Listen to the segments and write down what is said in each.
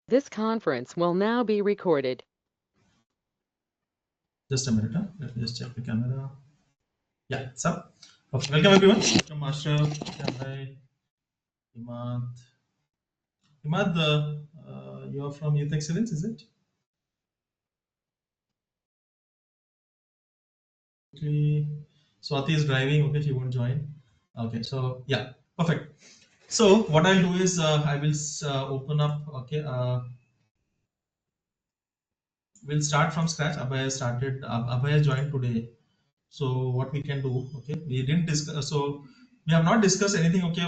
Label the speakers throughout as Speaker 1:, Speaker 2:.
Speaker 1: This conference will now be recorded.
Speaker 2: Just a minute, huh? Let me just check the camera. Yeah, so okay, welcome everyone. Welcome Master, Hi, Imad. Imad, you are from Youth Excellence, is it? Okay. Swati is driving. Okay, she won't join. Okay, so yeah, perfect. So what I'll do is I will open up. Okay, we'll start from scratch. Abhay started. Abhay joined today. So what we can do? Okay, we didn't discuss. So we have not discussed anything. Okay,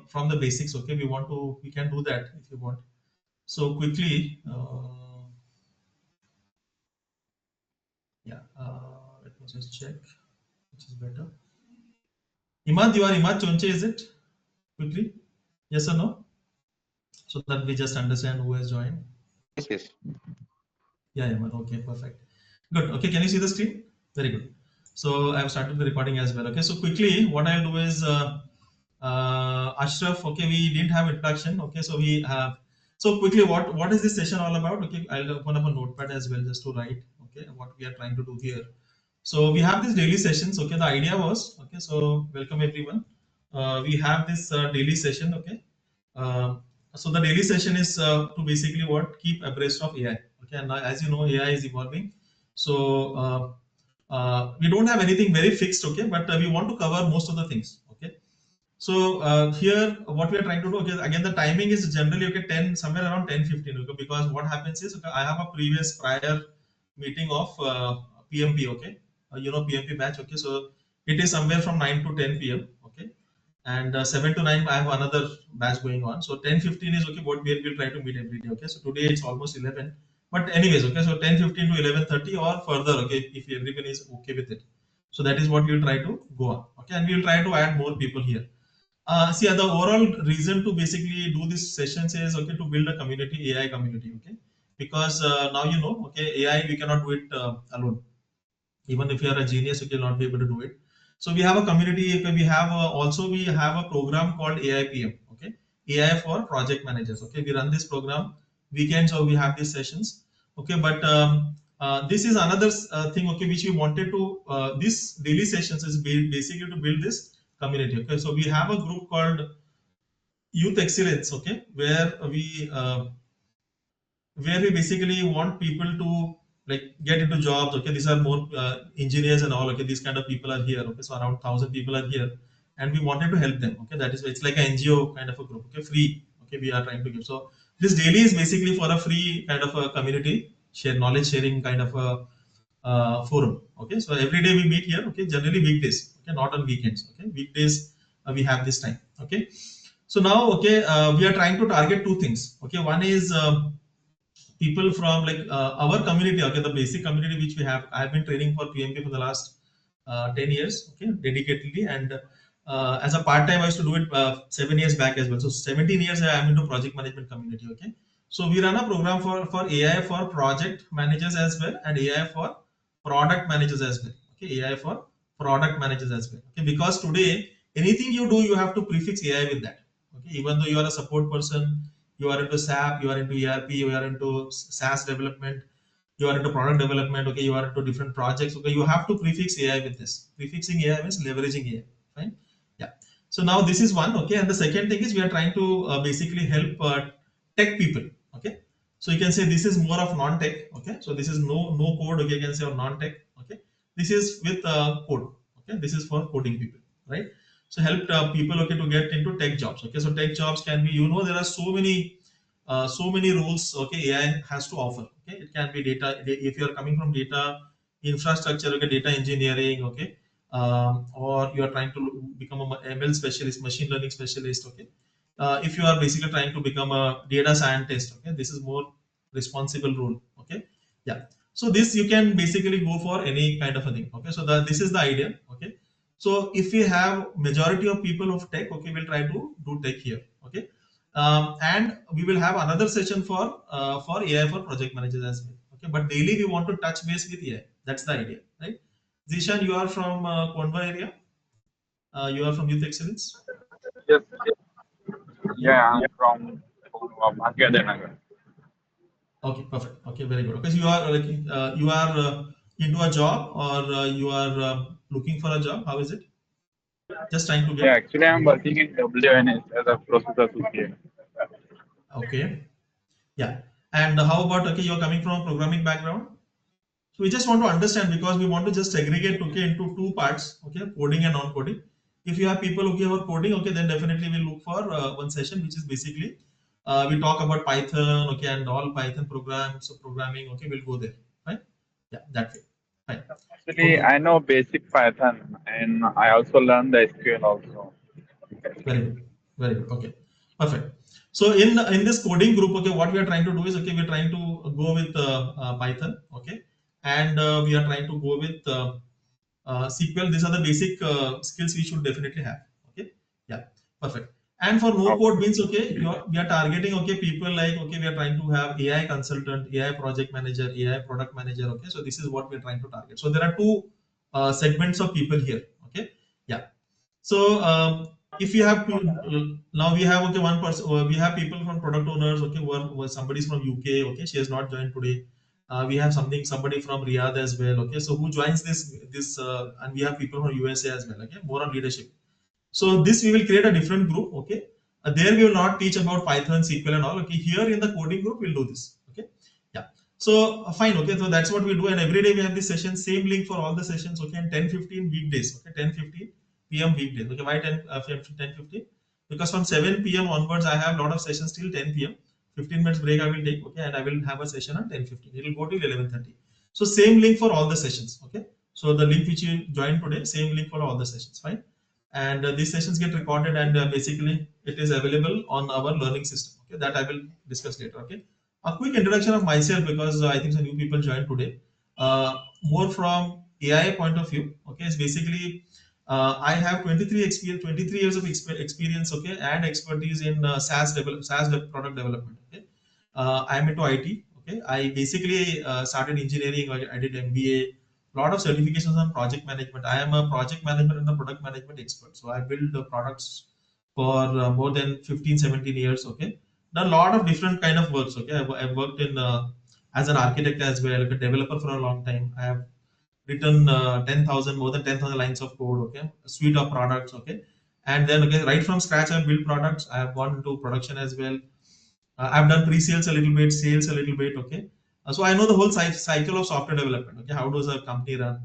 Speaker 2: from the basics. Okay, we want to. We can do that if you want. So quickly. Yeah. Let me just check which is better. Imad, you are Imad Chonche, is it? Quickly. Yes or no? So that we just understand who has joined.
Speaker 3: Yes, yes.
Speaker 2: Yeah, Imad. Okay, perfect. Good. Okay, can you see the screen? Very good. So I've started the recording as well. Okay, so quickly, what I'll do is Ashraf. Okay, we didn't have introduction. Okay, so we have. So quickly, what is this session all about? Okay, I'll open up a notepad as well just to write. Okay, what we are trying to do here. So we have these daily sessions. Okay, the idea was okay. So welcome everyone. We have this daily session. Okay. Uh, so the daily session is to basically what keep abreast of AI. Okay, and now, as you know, AI is evolving. So we don't have anything very fixed. Okay, but we want to cover most of the things. Okay. So here, what we are trying to do, okay, again, the timing is generally okay, 10 somewhere around 10:15. Okay, because what happens is, okay, I have a prior meeting of PMP. Okay, PMP batch. Okay, so it is somewhere from 9 to 10 p.m. Okay, and 7 to 9 I have another batch going on. So 10:15 is okay. What we'll try to meet every day. Okay, so today it's almost 11. But anyways, okay, so 10:15 to 11:30 or further. Okay, if everyone is okay with it. So that is what we'll try to go on. Okay, and we'll try to add more people here. See, the overall reason to basically do this sessions is okay to build a community, AI community. Okay, because now you know, okay, AI we cannot do it alone. Even if you are a genius, you will not be able to do it. So we have a community. Okay, we have a program called AI PM. Okay, AI for project managers. Okay, we run this program weekends or we have these sessions. Okay, but this is another thing. Okay, which we wanted to this daily sessions is basically to build this community. Okay, so we have a group called Youth Excellence. Okay, where we basically want people to like get into jobs. Okay, these are more engineers and all. Okay, these kind of people are here. Okay, so around 1,000 people are here, and we wanted to help them. Okay, that is it's like an NGO kind of a group. Okay, free. Okay, we are trying to give. So this daily is basically for a free kind of a community share knowledge sharing kind of a forum. Okay, so every day we meet here. Okay, generally weekdays. Okay, not on weekends. Okay, weekdays we have this time. Okay, so now okay we are trying to target two things. Okay, one is people from like our community. Okay, the basic community which we have. I have been training for PMP for the last 10 years. Okay, dedicatedly, and as a part time I used to do it 7 years back as well. So 17 years I am into project management community. Okay, so we run a program for AI for project managers as well, and AI for product managers as well. Okay, AI for product managers as well. Okay, because today anything you do you have to prefix AI with that. Okay, even though you are a support person, you are into SAP, you are into ERP, you are into SaaS development, you are into product development. Okay, you are into different projects. Okay, you have to prefix AI with this. Prefixing AI means leveraging AI. Fine. Yeah. So now this is one. Okay, and the second thing is we are trying to basically help tech people. Okay, so you can say this is more of non-tech. Okay, so this is no code. Okay, you can say or non-tech. Okay, this is with code. Okay, this is for coding people, right? So help people okay to get into tech jobs. Okay, so tech jobs can be, there are so many roles. Okay, AI has to offer. Okay, it can be data if you are coming from data infrastructure. Okay, data engineering. Okay, or you are trying to become a ML specialist, machine learning specialist. Okay, if you are basically trying to become a data scientist. Okay, this is more responsible role. Okay, yeah. So this you can basically go for any kind of a thing. Okay, so this is the idea. Okay, so if we have majority of people of tech, okay, we'll try to do tech here. Okay, and we will have another session for AI for project managers as well. Okay, but daily we want to touch base with AI. That's the idea, right? Zishan, you are from Kondwa area. You are from Youth Excellence.
Speaker 3: Yes.
Speaker 2: Yeah.
Speaker 3: Yeah, I'm from Bhagyadanagar.
Speaker 2: Okay, perfect. Okay, very good. Because you are like you are into a job, or you are looking for a job. How is it? Just trying to
Speaker 3: Yeah,
Speaker 2: get.
Speaker 3: actually, I'm working in WNS as a process associate.
Speaker 2: Okay. Yeah. And how about, okay, you're coming from a programming background? So we just want to understand, because we want to just segregate, okay, into two parts, okay, coding and non-coding. If you have people okay who are coding, okay, then definitely we'll look for one session which is basically we talk about Python, okay, and all Python programs, so programming, okay, we'll go there, right? Yeah, that way. Fine.
Speaker 3: Actually,
Speaker 2: Okay,
Speaker 3: I know basic Python and I also learned the SQL also.
Speaker 2: very good, very good. Okay, perfect. So in this coding group, okay, what we are trying to do is, okay, we're trying to go with Python, okay, and we are trying to go with SQL. These are the basic skills we should definitely have. Okay, yeah, perfect. And for no code
Speaker 3: Okay.
Speaker 2: means, okay, we are targeting, okay, people like, okay, we are trying to have AI consultant, AI project manager, AI product manager. Okay, so this is what we are trying to target. So there are two segments of people here. Okay, yeah. So if you have to now we have, okay, one person, we have people from product owners, okay, who are somebody's from UK, okay, she has not joined today. We have somebody from Riyadh as well, okay, so who joins this and we have people from USA as well, okay, more on leadership. So this we will create a different group, okay. There we will not teach about Python, SQL and all, okay. Here in the coding group we'll do this, okay. Yeah. So fine, okay. So that's what we do, and every day we have this session, same link for all the sessions, okay. And 10:15 weekdays, okay. 10:15 p.m. weekdays, okay. Why 10:15? Because from 7 p.m. onwards I have a lot of sessions till 10 p.m. 15 minutes break I will take, okay, and I will have a session on 10:15. It will go till 11:30. So same link for all the sessions, okay. So the link which you joined today, same link for all the sessions, fine. And these sessions get recorded, and basically it is available on our learning system, okay, that I will discuss later, okay. A quick introduction of myself, because I think some new people joined today, more from AI point of view, okay, is basically I have 23 years of experience, okay, and expertise in product development, okay. I am into IT, okay. I basically started engineering, I did MBA, lot of certifications on project management. I am a project management and a product management expert. So I build products for more than 15, 17 years. Okay. Done a lot of different kind of works. Okay. I've worked in as an architect as well, like a developer for a long time. I have written 10,000, more than 10,000 lines of code. Okay. A suite of products. Okay. And then, okay, right from scratch, I've built products. I have gone into production as well. I've done pre-sales a little bit, sales a little bit. Okay, so I know the whole cycle of software development. Okay, how does a company run?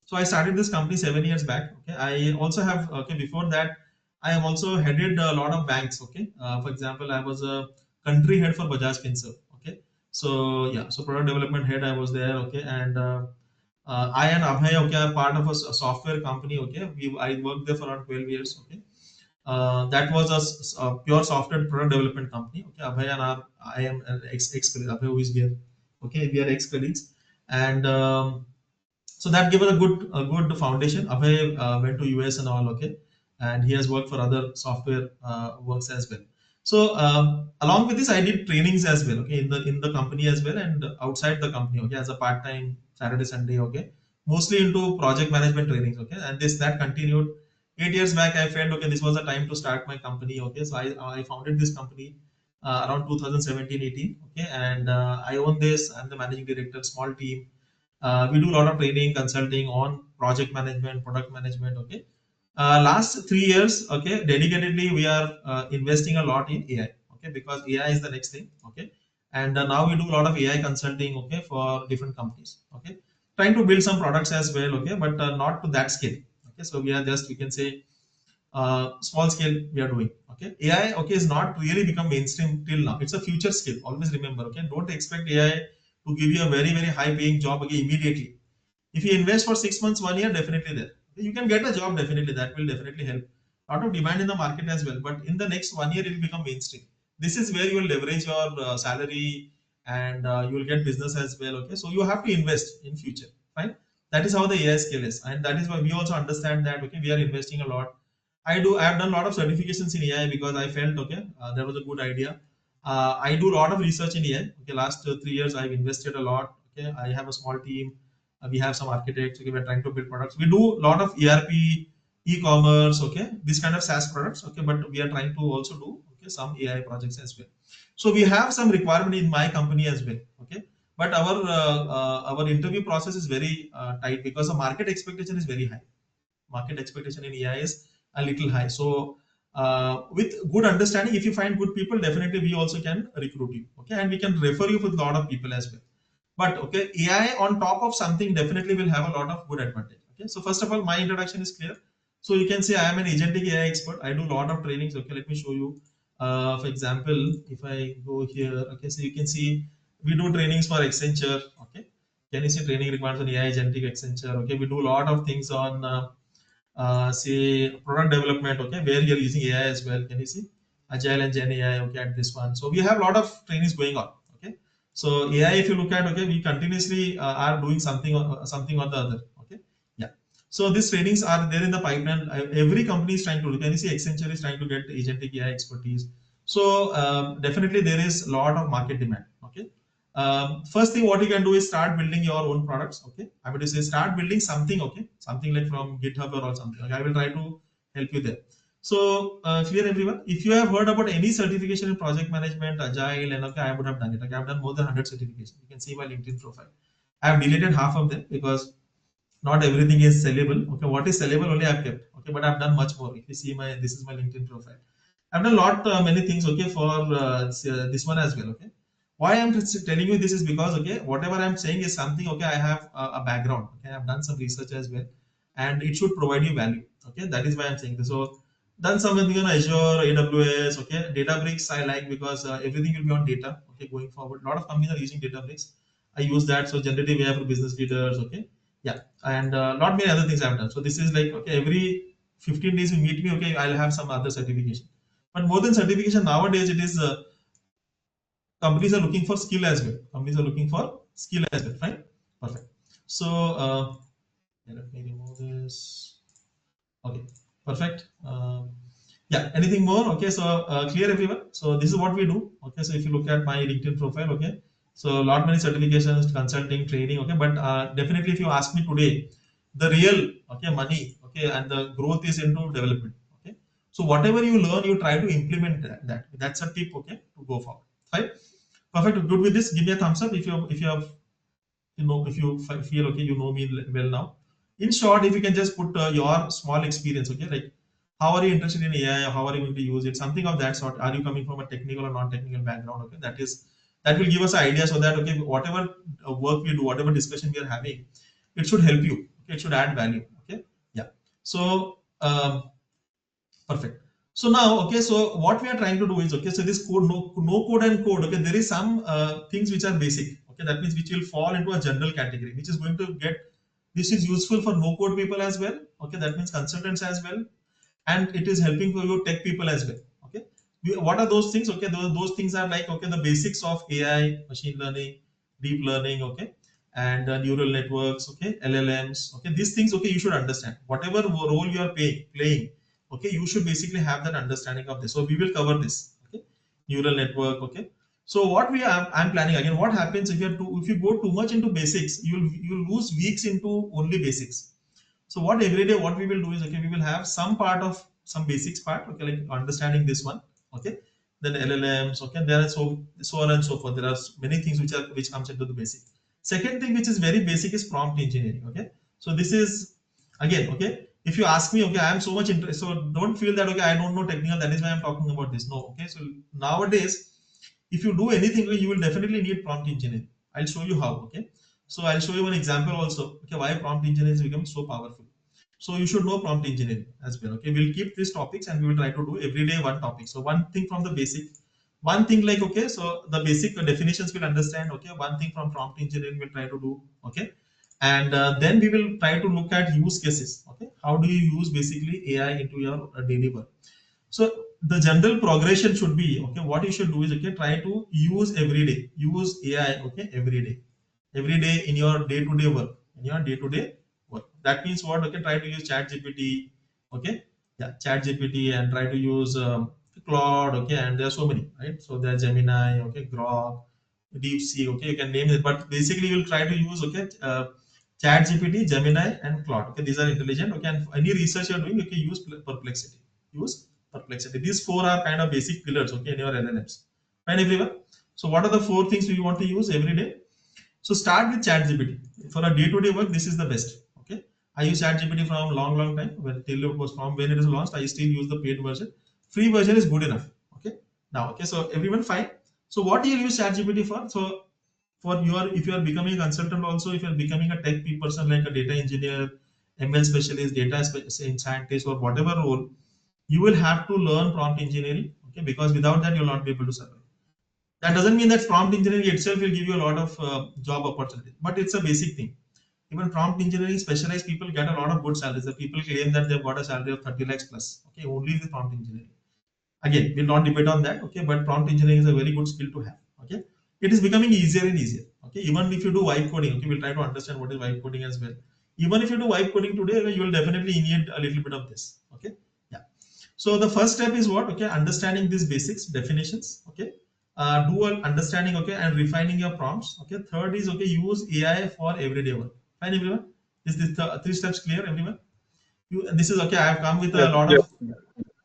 Speaker 2: So I started this company 7 years back. Okay, I also have, okay, before that I have also headed a lot of banks. Okay, for example, I was a country head for Bajaj Finserv. Okay, so yeah, so product development head I was there. Okay, and I and Abhay, okay, are part of a software company. Okay, I worked there for around 12 years. Okay, that was a pure software product development company. Okay, Abhay and I am an ex colleague. Abhay who is here. Okay, we are ex colleagues, and so that gave us a good foundation. Abhay went to US and all. Okay, and he has worked for other software works as well. So along with this, I did trainings as well. Okay, in the company as well, and outside the company. Okay, as a part time Saturday Sunday. Okay, mostly into project management trainings. Okay, and this that continued. 8 years back, I felt, okay, this was the time to start my company. Okay, so I founded this company around 2017-18. Okay, and I own this. I'm the managing director, small team. We do a lot of training, consulting on project management, product management. Okay, last 3 years, okay, dedicatedly we are investing a lot in AI. Okay, because AI is the next thing. Okay, and now we do a lot of AI consulting. Okay, for different companies. Okay, trying to build some products as well. Okay, but not to that scale. Okay, so we are just, we can say, small scale we are doing. Okay, AI, okay, is not really become mainstream till now. It's a future skill, always remember. Okay, don't expect AI to give you a very very high paying job, okay, immediately. If you invest for 6 months, 1 year, definitely there. You can get a job, definitely. That will definitely help. Lot of demand in the market as well. But in the next 1 year, it will become mainstream. This is where you will leverage your salary, and you will get business as well. Okay. So you have to invest in future. Fine. That is how the AI scale is. And that is why we also understand that, okay, we are investing a lot. I have done a lot of certifications in AI because I felt, okay, that was a good idea. I do a lot of research in AI. Okay. Last 3 years, I've invested a lot. Okay. I have a small team. We have some architects. Okay, we're trying to build products. We do a lot of ERP, e-commerce. Okay, this kind of SaaS products. Okay, but we are trying to also do, okay, some AI projects as well. So we have some requirement in my company as well. Okay, but our interview process is very tight because the market expectation is very high. Market expectation in AI is a little high. So with good understanding, if you find good people, definitely we also can recruit you. Okay, and we can refer you with a lot of people as well. But okay, AI on top of something definitely will have a lot of good advantage. Okay, so first of all, my introduction is clear. So you can say I am an agentic AI expert. I do a lot of trainings. Okay, let me show you. For example, if I go here, okay, so you can see we do trainings for Accenture. Okay, can you see training requirements on AI agentic Accenture? Okay, we do a lot of things on say product development, okay, where you're using AI as well. Can you see Agile and GenAI? Okay, at this one. So we have a lot of trainings going on. Okay, so AI, if you look at, okay, we continuously are doing something or the other. Okay, yeah. So these trainings are there in the pipeline. Every company is trying to do. Can you see Accenture is trying to get agentic AI expertise? So definitely there is a lot of market demand. Okay, first thing what you can do is start building your own products. Okay, I would say start building something. Okay, something like from GitHub or something. Okay, I will try to help you there. So clear everyone. If you have heard about any certification in project management, Agile, and okay, I would have done it. Okay, I've done more than 100 certifications. You can see my LinkedIn profile. I have deleted half of them because not everything is sellable. Okay, what is sellable only I've kept. Okay, but I've done much more. If you see this is my LinkedIn profile. I've done a lot many things. Okay, for this one as well. Okay, why I'm telling you this is because, okay, whatever I'm saying is something. Okay, I have a background. Okay, I've done some research as well, and it should provide you value. Okay, that is why I'm saying this. So done something on Azure, AWS. Okay, Databricks I like because everything will be on data. Okay, going forward, a lot of companies are using Databricks. I use that. So generative AI for business leaders. Okay, yeah, and not many other things I've done. So this is like, okay, every 15 days you meet me. Okay, I'll have some other certification. But more than certification nowadays, it is companies are looking for skill as well. Companies are looking for skill as well. Fine, perfect. So let me remove this. Okay, perfect. Yeah, anything more? Okay, so clear everyone. So this is what we do. Okay, so if you look at my LinkedIn profile, okay, so a lot many certifications, consulting, training. Okay, but definitely if you ask me today, the real, okay, money, okay, and the growth is into development. Okay, so whatever you learn, you try to implement that. That's a tip. Okay, to go forward. Fine, perfect. Good with this. Give me a thumbs up if you have, if you feel okay, you know me well now. In short, if you can just put your small experience. Okay, like how are you interested in AI, how are you going to use it, something of that sort. Are you coming from a technical or non-technical background? Okay, that will give us an idea, so that, okay, whatever work we do, whatever discussion we are having, it should help you. Okay, it should add value. Okay, yeah. So perfect. So now, okay, so what we are trying to do is, okay, so this code, no code and code, okay, there is some things which are basic, okay, that means which will fall into a general category, which is going to get, this is useful for no code people as well, okay, that means consultants as well, and it is helping for your tech people as well. Okay, what are those things? Okay, those things are like, okay, the basics of AI, machine learning, deep learning, okay, and neural networks, okay, LLMs, okay, these things, okay, you should understand whatever role you are playing. Okay, you should basically have that understanding of this. So we will cover this. Okay, neural network. Okay, so what I'm planning again. What happens if you go too much into basics, you'll lose weeks into only basics. So what every day what we will do is, okay, we will have some part of some basics part, okay, like understanding this one, okay, then LLMs, okay, there are so on and so forth. There are many things which comes into the basic. Second thing which is very basic is prompt engineering. Okay, so this is again, okay, if you ask me, okay, I am so much interested, so don't feel that, okay, I don't know technical, that is why I'm talking about this. No, okay, so nowadays if you do anything, you will definitely need prompt engineering. I'll show you how. Okay, so I'll show you one example also. Okay, why prompt engineering is becoming so powerful. So you should know prompt engineering as well. Okay, we'll keep these topics and we will try to do every day one topic. So one thing from the basic, one thing like, okay, so the basic definitions we'll understand. Okay, one thing from prompt engineering we'll try to do. Okay, and then we will try to look at use cases. Okay, how do you use basically AI into your daily work? So the general progression should be, okay, what you should do is, okay, try to use every day, use AI, okay, every day in your day-to-day work, in your day-to-day work. That means what? Okay, try to use ChatGPT, okay, yeah, ChatGPT, and try to use Claude, okay, and there are so many, right? So there's Gemini, okay, Grok, DeepSeek, okay, you can name it, but basically you'll try to use, okay, ChatGPT, Gemini, and Claude. Okay, these are intelligent. Okay, and any research you're doing, okay, use Perplexity. Use Perplexity. These four are kind of basic pillars, okay, in your LLMs. Fine, everyone. So what are the 4 things we want to use every day? So start with ChatGPT. For a day-to-day work, this is the best. Okay. I use ChatGPT from long time. Till it was from when it is launched, I still use the paid version. Free version is good enough. Okay. Now, okay. So everyone fine. So what do you use ChatGPT for? So for your, if you are becoming a consultant, also if you are becoming a tech person like a data engineer, ML specialist, scientist, or whatever role, you will have to learn prompt engineering. Okay. Because without that, you'll not be able to survive. That doesn't mean that prompt engineering itself will give you a lot of job opportunities, but it's a basic thing. Even prompt engineering specialized people get a lot of good salaries. The people claim that they've got a salary of 30 lakhs plus. Okay, only the prompt engineering. Again, we'll not debate on that. Okay, but prompt engineering is a very good skill to have. Okay, it is becoming easier and easier. Okay, even if you do vibe coding, okay, we'll try to understand what is vibe coding as well. Even if you do vibe coding today, you will definitely need a little bit of this. Okay, yeah. So the first step is what? Okay, understanding these basics, definitions. Okay, do an understanding. Okay, and refining your prompts. Okay. Third is okay, use AI for everyday work. Fine, everyone. Is this 3 steps clear, everyone? This is okay. I have come with a
Speaker 3: Yes,
Speaker 2: lot
Speaker 3: yes.
Speaker 2: of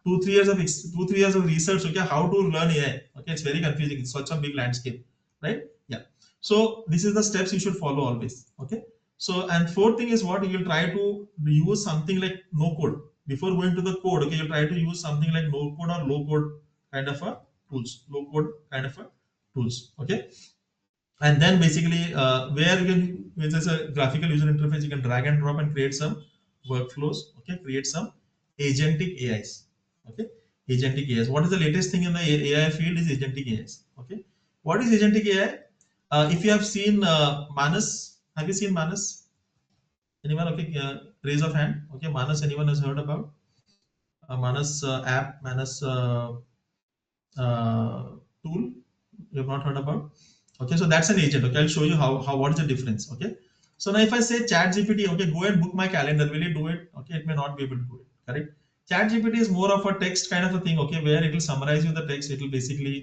Speaker 2: 2 3 years of research. Okay, how to learn AI. Okay, it's very confusing. It's such a big landscape, right? Yeah. So this is the steps you should follow always. Okay. So and fourth thing is what, you will try to use something like no code before going to the code. Okay, you try to use something like no code or low code kind of a tools, low code kind of a tools. Okay, and then basically where you can, with this a graphical user interface, you can drag and drop and create some workflows. Okay, create some agentic ais. Okay, agentic ais, what is the latest thing in the AI field is agentic ais. Okay, what is agentic AI? If you have seen Manas, have you seen Manas? Anyone? Okay, raise of hand. Okay, Manas, anyone has heard about Manas app, Manas tool? You have not heard about? Okay, so that's an agent. Okay, I'll show you how what is the difference. Okay, so now if I say Chat GPT, okay, go and book my calendar, will it do it? Okay, it may not be able to do it. Correct. Chat GPT is more of a text kind of a thing. Okay, where it will summarize you the text. It will basically,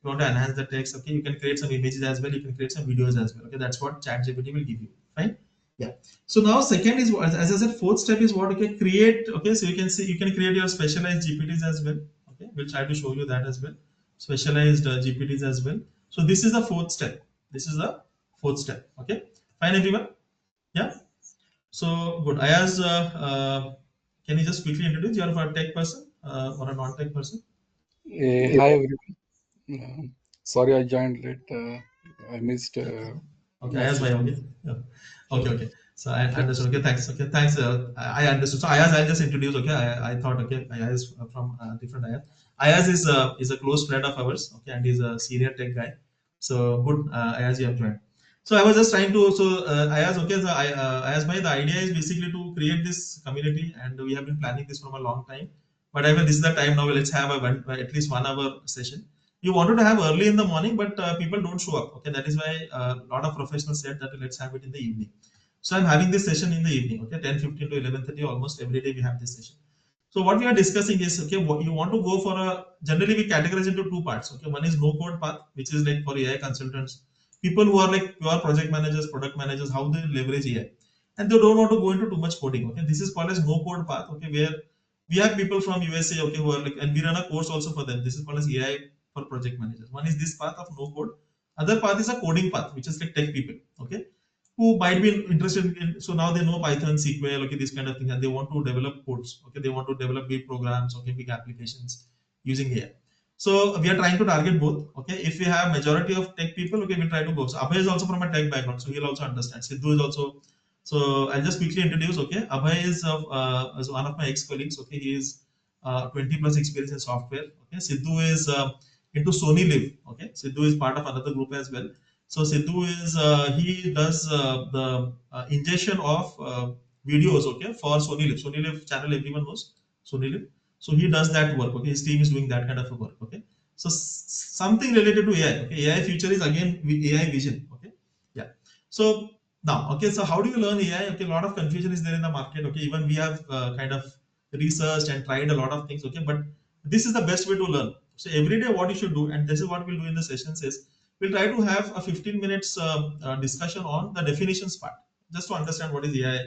Speaker 2: you want to enhance the text. Okay, you can create some images as well. You can create some videos as well. Okay, that's what Chat GPT will give you. Fine. Yeah. So now second is what, as I said, fourth step is what? Okay, create. Okay, so you can see you can create your specialized GPTs as well. Okay, we'll try to show you that as well. Specialized GPTs as well. So this is the fourth step. This is the fourth step. Okay, fine, everyone. Yeah. So good. Ayaz, can you just quickly introduce? You are a tech person or a non-tech person?
Speaker 4: Hi everyone. Sorry I joined late. I missed
Speaker 2: Okay, Ayaz bhai,
Speaker 4: message.
Speaker 2: okay. Yeah. Okay,
Speaker 4: Sure.
Speaker 2: okay. So I
Speaker 4: Thanks.
Speaker 2: understood. Okay, thanks. Okay, thanks. I understood. So Ayaz, I'll just introduce. Okay, I thought okay, Ayaz from different Ayaz. Ayaz is a close friend of ours. Okay, and he's a senior tech guy. So good, Ayaz, you have joined. So I was just trying to. So Ayaz, okay. So Ayaz bhai, the idea is basically to create this community, and we have been planning this from a long time. But I mean, this is the time now. Let's have at least 1 hour session. You wanted to have early in the morning, but people don't show up. Okay, that is why a lot of professionals said that let's have it in the evening. So I'm having this session in the evening. Okay, 10:15 to 11:30, almost every day we have this session. So what we are discussing is, okay, what you want to go for a, generally we categorize into 2 parts. Okay, one is no code path, which is like for AI consultants, people who are like pure project managers, product managers, how they leverage AI, and they don't want to go into too much coding. Okay, this is called as no code path. Okay, where we have people from USA. Okay, who are like, and we run a course also for them. This is called as AI for project managers. One is this path of no code. Other path is a coding path, which is like tech people. Okay, who might be interested in, so now they know Python, SQL, okay, this kind of thing, and they want to develop codes. Okay, they want to develop big programs, okay, big applications using AI. So we are trying to target both. Okay, if we have majority of tech people, okay, we try to go. So Abhay is also from a tech background, so he'll also understand. Sidhu is also. So I'll just quickly introduce. Okay, Abhay is one of my ex-colleagues. Okay, he is 20 plus experience in software. Okay, Sidhu is into Sony Live. Okay, Sidhu is part of another group as well. So Sidhu is he does the ingestion of videos, okay, for Sony Live. Sony Live channel, everyone knows Sony Live. So he does that work. Okay, his team is doing that kind of a work. Okay, so something related to AI. Okay, AI future is again with AI vision. Okay, yeah. So now, okay, so how do you learn AI? Okay, a lot of confusion is there in the market. Okay, even we have kind of researched and tried a lot of things. Okay, but this is the best way to learn. So every day, what you should do, and this is what we'll do in the sessions is, we'll try to have a 15 minutes discussion on the definitions part, just to understand what is AI.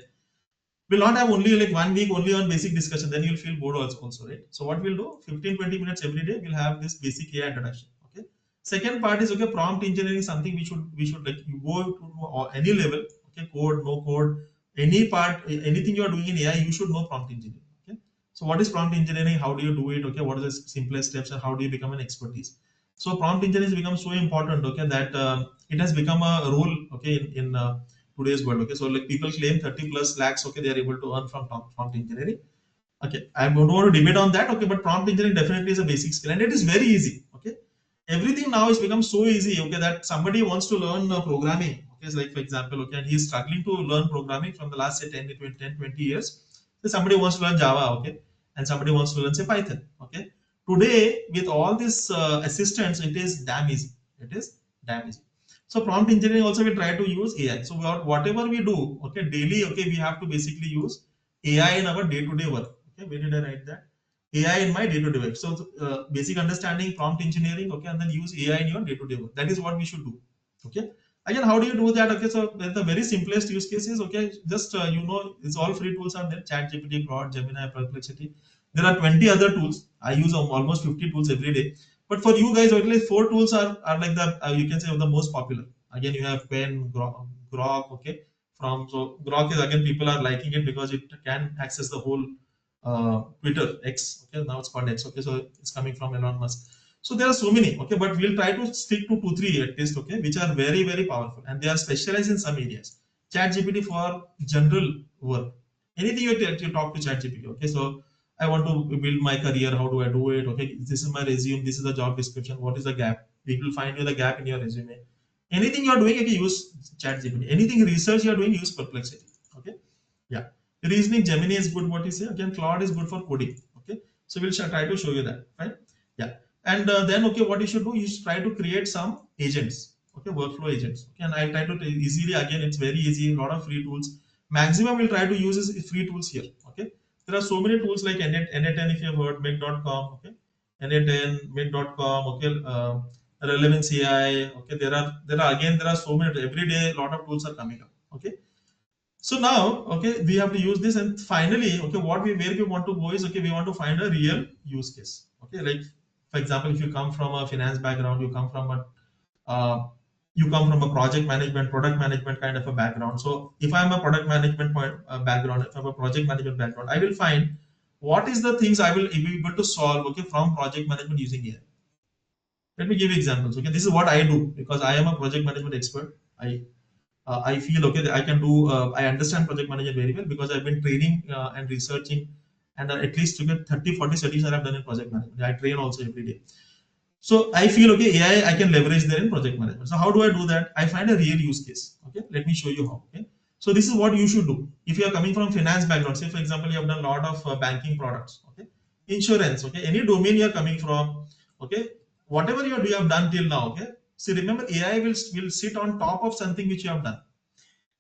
Speaker 2: We'll not have only like 1 week only on basic discussion, then you'll feel bored also, right? So what we'll do, 15-20 minutes every day, we'll have this basic AI introduction. Okay, Second part is, okay, prompt engineering is something we should like you go to any level, okay, code, no code, any part, anything you are doing in AI, you should know prompt engineering. Okay, so what is prompt engineering? How do you do it? Okay, what are the simplest steps and how do you become an expertise? So prompt engineering has become so important, okay, that it has become a role, okay, in today's world. Okay, so like people claim 30 plus lakhs, okay, they are able to earn from prompt engineering. Okay, I don't want to debate on that. Okay, but prompt engineering definitely is a basic skill and it is very easy. Okay, everything now has become so easy. Okay, that somebody wants to learn programming. Okay, so like for example, okay, and he's struggling to learn programming from the last say 10, 20 years. So somebody wants to learn Java. Okay, and somebody wants to learn say Python. Okay, today with all these assistants, it is damn easy. It is damn easy. So prompt engineering also we try to use AI. So whatever we do, okay, daily, okay, we have to basically use AI in our day-to-day work. Okay, where did I write that? AI in my day-to-day work. So basic understanding prompt engineering, okay, and then use AI in your day-to-day work. That is what we should do. Okay. Again, how do you do that? Okay, so the very simplest use case is, okay, just it's all free tools are there. ChatGPT, Claude, Gemini, Perplexity. There are 20 other tools. I use almost 50 tools every day. But for you guys, at least four tools are like the you can say the most popular. Again, you have Pen, Grok, okay. So Grok is again people are liking it because it can access the whole Twitter X. Okay, now it's called X. Okay, so it's coming from Elon Musk. So there are so many. Okay, but we'll try to stick to two, three at least. Okay, which are very very powerful and they are specialized in some areas. ChatGPT for general work. Anything you talk to ChatGPT. Okay, so I want to build my career. How do I do it? Okay, this is my resume. This is the job description. What is the gap? We will find you the gap in your resume. Anything you are doing, okay, use ChatGPT. Anything research you are doing, use Perplexity. Okay, yeah. Reasoning Gemini is good. What you say again? Claude is good for coding. Okay, so we'll try to show you that. Fine. Yeah, and then okay, what you should do? You should try to create some agents. Okay, workflow agents. Okay, and I'll try to easily again. It's very easy. A lot of free tools. Maximum we'll try to use is free tools here. Okay, there are so many tools like N10 if you have heard, Make.com. Okay, N10, Make.com. Okay, Relevance AI. Okay, there are so many. Every day, a lot of tools are coming up. Okay, so now, okay, we have to use this, and finally, okay, where we want to go is, okay, we want to find a real use case. Okay, like for example, if you come from a finance background, uh, you come from a project management, product management kind of a background. So if I'm a product management background, if I'm a project management background, I will find what is the things I will be able to solve, okay, from project management using AI. Let me give you examples. Okay, this is what I do because I am a project management expert. I feel okay that I can do. I understand project management very well because I've been training and researching, and at least to get 30, 40 studies that I've done in project management. I train also every day. So I feel okay, AI I can leverage there in project management. So how do I do that? I find a real use case. Okay, let me show you how. Okay, so this is what you should do. If you are coming from finance background, say for example, you have done a lot of banking products. Okay, insurance. Okay, any domain you are coming from. Okay, whatever you have done till now. Okay, see remember AI will sit on top of something which you have done.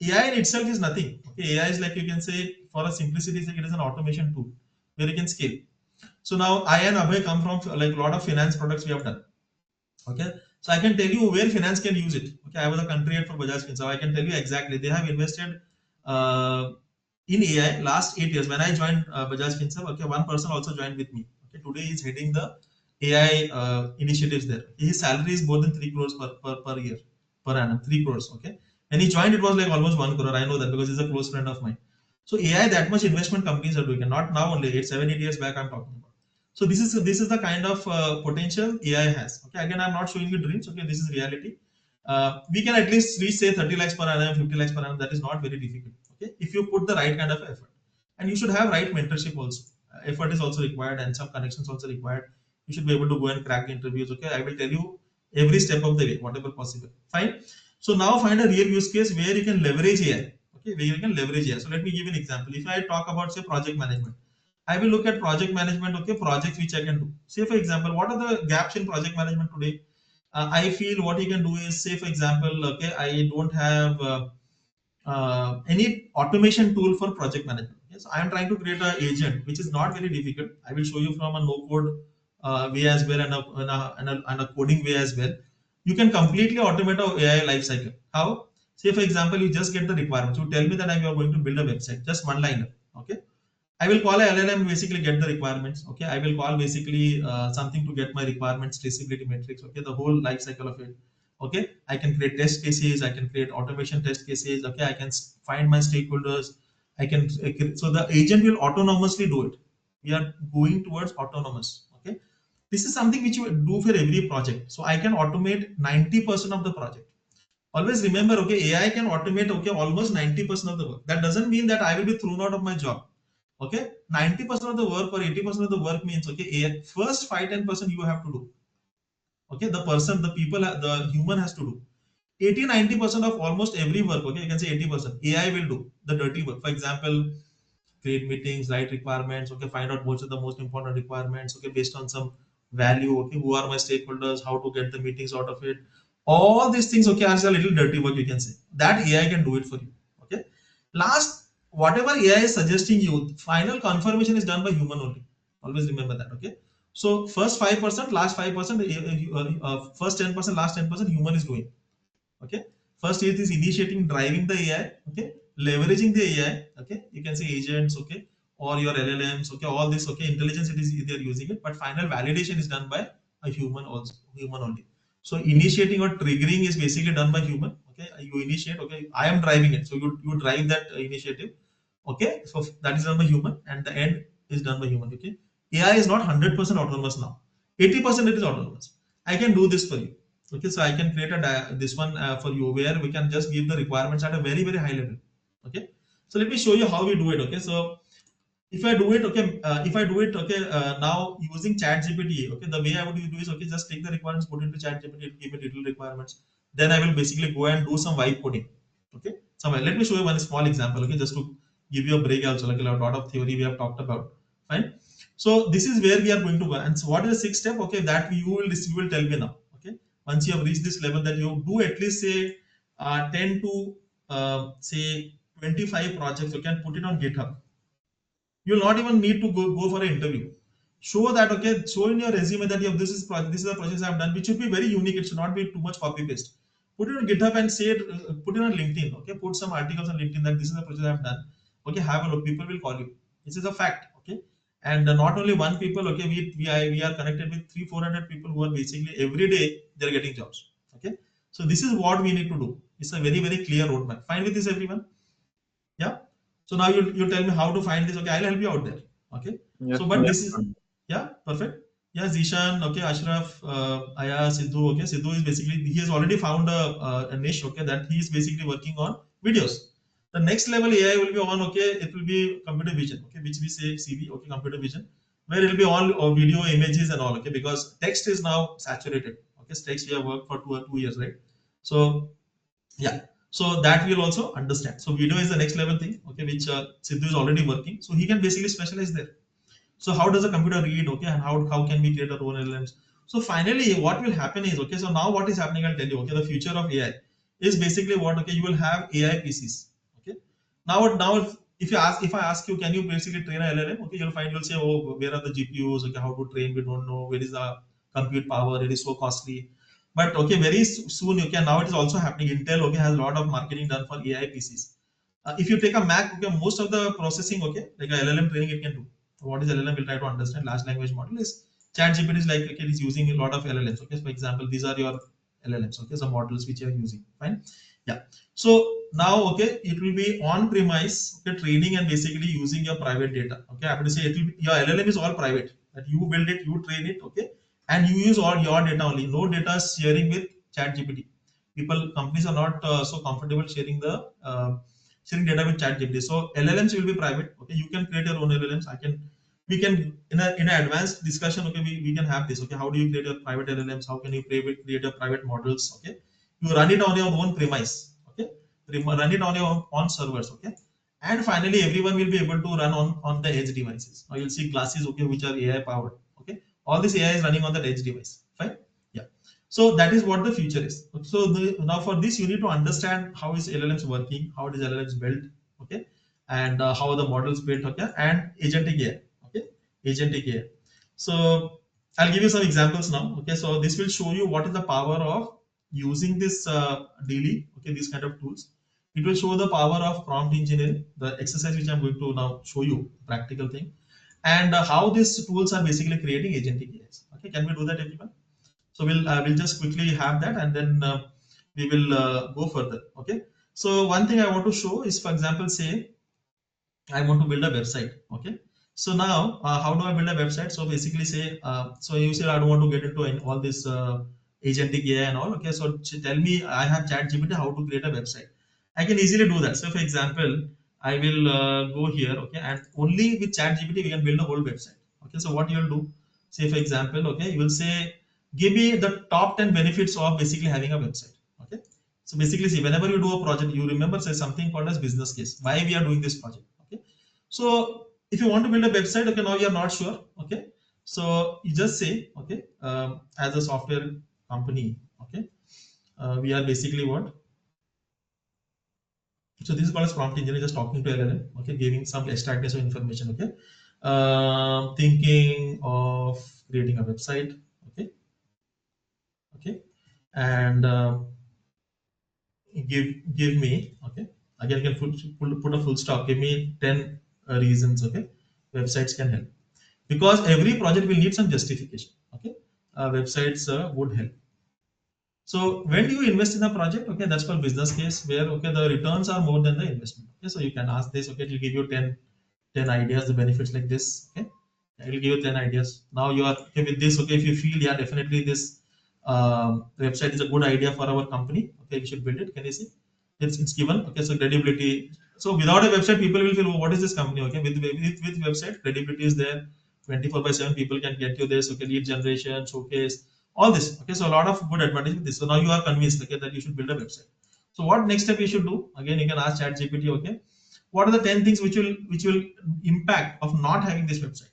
Speaker 2: AI in itself is nothing. Okay, AI is like you can say for a simplicity sake, it is an automation tool where you can scale. So now I and Abhay come from like a lot of finance products we have done. Okay, so I can tell you where finance can use it. Okay, I was a country head for Bajaj Finserv. I can tell you exactly. They have invested uh, in AI last 8 years. When I joined Bajaj Finserv, okay, one person also joined with me. Okay, today he's heading the AI initiatives there. His salary is more than 3 crores per year, per annum, 3 crores. Okay, when he joined, it was like almost 1 crore. I know that because he's a close friend of mine. So AI, that much investment companies are doing, and not now only. 8, 7, 8 years back, I'm talking about. So this is the kind of potential AI has. Okay, again, I'm not showing you dreams. Okay, this is reality. We can at least reach say 30 lakhs per annum, 50 lakhs per annum. That is not very difficult. Okay, if you put the right kind of effort, and you should have right mentorship also. Effort is also required, and some connections also required. You should be able to go and crack the interviews. Okay, I will tell you every step of the way, whatever possible. Fine. So now find a real use case where you can leverage AI. Okay, where you can leverage AI. So let me give you an example. If I talk about say project management, I will look at project management, okay, projects which I can do. Say, for example, what are the gaps in project management today? I feel what you can do is, say, for example, okay, I don't have any automation tool for project management. Yes, I am trying to create an agent, which is not very difficult. I will show you from a no code way as well and a coding way as well. You can completely automate a AI lifecycle. How? Say, for example, you just get the requirements. You tell me that you are going to build a website, just one liner. Okay, I will call a LLM basically get the requirements. Okay, I will call basically something to get my requirements traceability metrics. Okay, the whole life cycle of it. Okay, I can create test cases. I can create automation test cases. Okay, I can find my stakeholders. So the agent will autonomously do it. We are going towards autonomous. Okay, this is something which you do for every project. So I can automate 90% of the project. Always remember, okay, AI can automate, okay, almost 90% of the work. That doesn't mean that I will be thrown out of my job. Okay, 90% of the work or 80% of the work means, okay, AI, first 5-10% you have to do. Okay, the people, the human has to do 80-90% of almost every work. Okay, you can say 80% AI will do the dirty work. For example, create meetings, write requirements, okay, find out which are the most important requirements, okay, based on some value, okay, who are my stakeholders, how to get the meetings out of it. All these things, okay, are a little dirty work, you can say. That AI can do it for you. Okay. Last, whatever AI is suggesting you, final confirmation is done by human only. Always remember that, okay? So first 5%, last 5%, first 10%, last 10%, human is doing. Okay, first it is initiating, driving the AI. Okay, leveraging the AI. Okay, you can say agents. Okay, or your LLMs. Okay, all this. Okay, intelligence, it is they are using it, but final validation is done by a human, also human only. So initiating or triggering is basically done by human. Okay, you initiate. Okay, I am driving it, so you drive that initiative. Okay, so that is done by human, and the end is done by human. Okay, AI is not 100% autonomous now. 80% it is autonomous. I can do this for you. Okay, so I can create this one for you, where we can just give the requirements at a very very high level. Okay, so let me show you how we do it. Okay, so if I do it, okay, now using ChatGPT. Okay, the way I would do is, okay, just take the requirements, put into ChatGPT, give it little requirements, then I will basically go and do some vibe coding. Okay, so let me show you one small example. Okay, just to give you a break also, like a lot of theory we have talked about. Fine. So this is where we are going to go. And so what is the sixth step? Okay, that you will tell me now. Okay, once you have reached this level, that you do at least say 10 to say 25 projects. You can put it on GitHub. You'll not even need to go for an interview. Show that, okay, show in your resume that you have, this is a project I've done, which should be very unique. It should not be too much copy paste. Put it on GitHub and say it, put it on LinkedIn. Okay, put some articles on LinkedIn that this is a project I've done. Okay, have a look. People will call you. This is a fact. Okay, and not only one people. Okay, we are connected with 300-400 people who are basically every day they're getting jobs. Okay, so this is what we need to do. It's a very very clear roadmap. Fine with this, everyone? Yeah. So now you tell me how to find this. Okay, I'll help you out there. Okay.
Speaker 3: Yes,
Speaker 2: So but
Speaker 3: yes.
Speaker 2: this is, yeah, perfect. Yeah, Zishan. Okay, Ashraf, Aya, Sidhu. Okay, Sidhu is basically, he has already found a niche. Okay, that he is basically working on videos. The next level AI will be on. Okay, it will be computer vision. Okay, which we say CV. Okay, computer vision, where it will be all video, images, and all. Okay, because text is now saturated. Okay, text we have worked for 2 years, right? So yeah, so that we'll also understand. So video is the next level thing, okay, which Sidhu is already working, so he can basically specialize there. So how does a computer read? Okay, and how can we create our own LLMs? So finally what will happen is, okay, so now what is happening, I'll tell you. Okay, the future of AI is basically what? Okay, you will have AI PCs. Okay, now if I ask you, can you basically train a LLM? Okay, you'll say, oh, where are the GPUs? Okay, how to train? We don't know. Where is the compute power? It is so costly. But okay, very soon you can. Now it is also happening. Intel, okay, has a lot of marketing done for AI PCs. If you take a Mac, okay, most of the processing, okay, like a LLM training, it can do. What is LLM? We'll try to understand. Large language model is ChatGPT is like, okay, it is using a lot of LLMs. Okay, so for example, these are your LLMs. Okay, some models which you are using. Fine. Yeah. So now, okay, it will be on premise. Okay, training and basically using your private data. Okay, I have to say it will be, your LLM is all private. That you build it, you train it. Okay, and you use all your data only. No data sharing with ChatGPT. Companies are not so comfortable sharing data with ChatGPT. So LLMs will be private. Okay, you can create your own LLMs. We can in an advanced discussion. Okay, we can have this. Okay, how do you create your private LLMs? How can you create your private models? Okay, you run it on your own premise. Okay, run it on your own servers. Okay, and finally everyone will be able to run on the edge devices. Now you'll see glasses. Okay, which are AI powered. Okay, all this AI is running on that edge device. Fine. Yeah. So that is what the future is. So now for this, you need to understand how is LLMs working, how it is LLMs built, okay, and how the models built, okay, and agentic AI, okay, agentic AI. So I'll give you some examples now. Okay, so this will show you what is the power of using this daily, okay, these kind of tools. It will show the power of prompt engineering, the exercise which I'm going to now show you, practical thing, and how these tools are basically creating agentic AIs. Okay, can we do that, everyone? So we'll just quickly have that, and then we will go further. Okay. So one thing I want to show is, for example, say I want to build a website. Okay. So now, how do I build a website? So basically, say, so you say I don't want to get into all this agentic AI and all. Okay. So tell me, I have ChatGPT, how to create a website. I can easily do that. So, for example, I will go here. Okay, and only with ChatGPT we can build a whole website. Okay. So what you will do? Say, for example, okay, you will say, give me the top 10 benefits of basically having a website. Okay. So basically, see, whenever you do a project, you remember say something called as business case. Why we are doing this project? Okay. So if you want to build a website, okay, now you are not sure. Okay. So you just say, okay, as a software company, okay, we are basically what? So this is called as prompt engineering, just talking to LLM, okay, giving some extractness of information, okay, thinking of creating a website, okay, okay, and give me, okay, again you can put a full stop, give me 10 reasons, okay, websites can help, because every project will need some justification. Okay, websites would help. So when do you invest in a project? Okay, that's called business case, where okay the returns are more than the investment. Okay, so you can ask this. Okay, it will give you 10 ideas, the benefits like this. Okay, it will give you 10 ideas. Now you are okay with this. Okay, if you feel yeah definitely this website is a good idea for our company. Okay, we should build it. Can you see? It's given. Okay, so credibility. So without a website, people will feel, oh, what is this company? Okay, with website, credibility is there. 24/7 people can get you this. Okay, lead generation, showcase, all this. Okay, so a lot of good advantage with this. So now you are convinced, okay, that you should build a website. So what next step you should do? Again, you can ask ChatGPT. Okay, what are the 10 things which will impact of not having this website?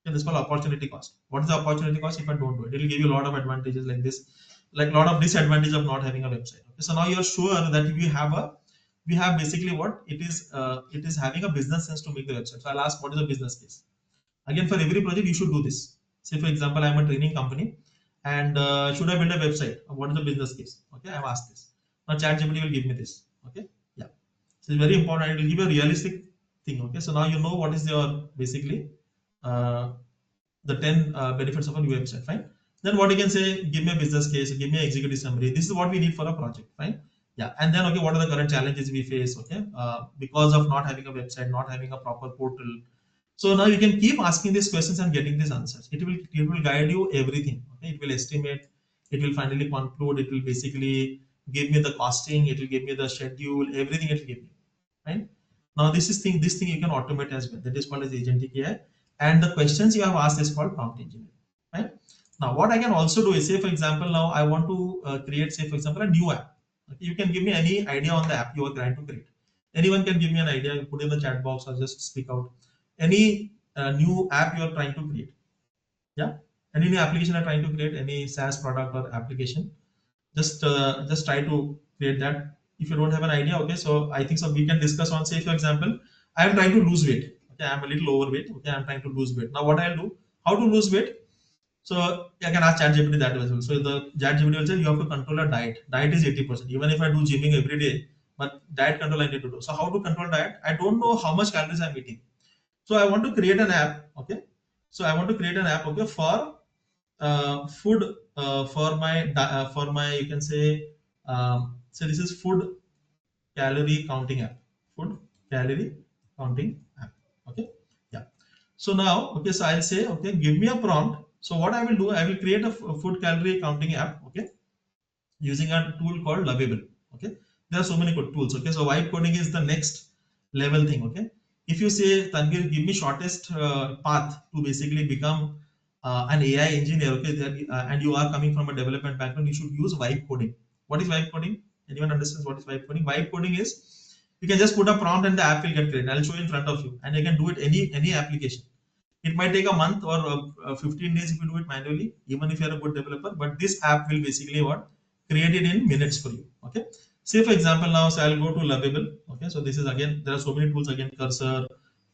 Speaker 2: Okay, this is called opportunity cost. What is the opportunity cost if I don't do it? It will give you a lot of advantages like this, like a lot of disadvantage of not having a website. Okay, so now you are sure that we have basically what it is having a business sense to make the website. So I'll ask, what is the business case? Again, for every project you should do this. Say for example, I'm a training company, and should I build a website? What is the business case? Okay, I've asked this. Now ChatGPT will give me this. Okay, yeah, so it's very important. It will give you a realistic thing. Okay, so now you know what is your basically uh, the 10 benefits of a new website. Fine. Then what you can say, give me a business case, give me an executive summary. This is what we need for a project. Fine. Yeah, and then okay, what are the current challenges we face? Okay, because of not having a website, not having a proper portal. So now you can keep asking these questions and getting these answers. It will guide you everything. Okay, it will estimate. It will finally conclude. It will basically give me the costing. It will give me the schedule. Everything it will give me. Right. Now this thing you can automate as well. That is called as agentic AI. And the questions you have asked is called prompt engineering. Right. Now what I can also do is, say for example, now I want to create, say for example, a new app. Okay, you can give me any idea on the app you are trying to create. Anyone can give me an idea. You put in the chat box or just speak out any new app you are trying to create. Yeah, any new application you are trying to create, any SaaS product or application, just try to create that. If you don't have an idea, okay, so I think so we can discuss on, say for example, I am trying to lose weight. Okay, I'm a little overweight. Okay, I'm trying to lose weight. Now what I'll do, how to lose weight? So I can ask ChatGPT that as well. So the ChatGPT will say you have to control a diet. Diet is 80%. Even if I do gymming every day, but diet control I need to do. So how to control diet? I don't know how much calories I'm eating. So I want to create an app. Okay, so I want to create an app. Okay, for food, for my, you can say, so this is food calorie counting app. Food calorie counting app. Okay, yeah. So now, okay, so I'll say, okay, give me a prompt. So what I will do, I will create a food calorie counting app. Okay, using a tool called Lovable. Okay, there are so many good tools. Okay, so vibe coding is the next level thing. Okay, if you say, Tanveer, give me shortest path to basically become an AI engineer. Okay, and you are coming from a development background, you should use vibe coding. What is vibe coding? Anyone understands what is vibe coding? Vibe coding is, you can just put a prompt and the app will get created. I'll show you in front of you, and you can do it any application. It might take a month or 15 days if you do it manually, even if you're a good developer. But this app will basically what, create it in minutes for you. Okay. Say for example, now, so I'll go to Lovable. Okay. So this is, again, there are so many tools, again, Cursor,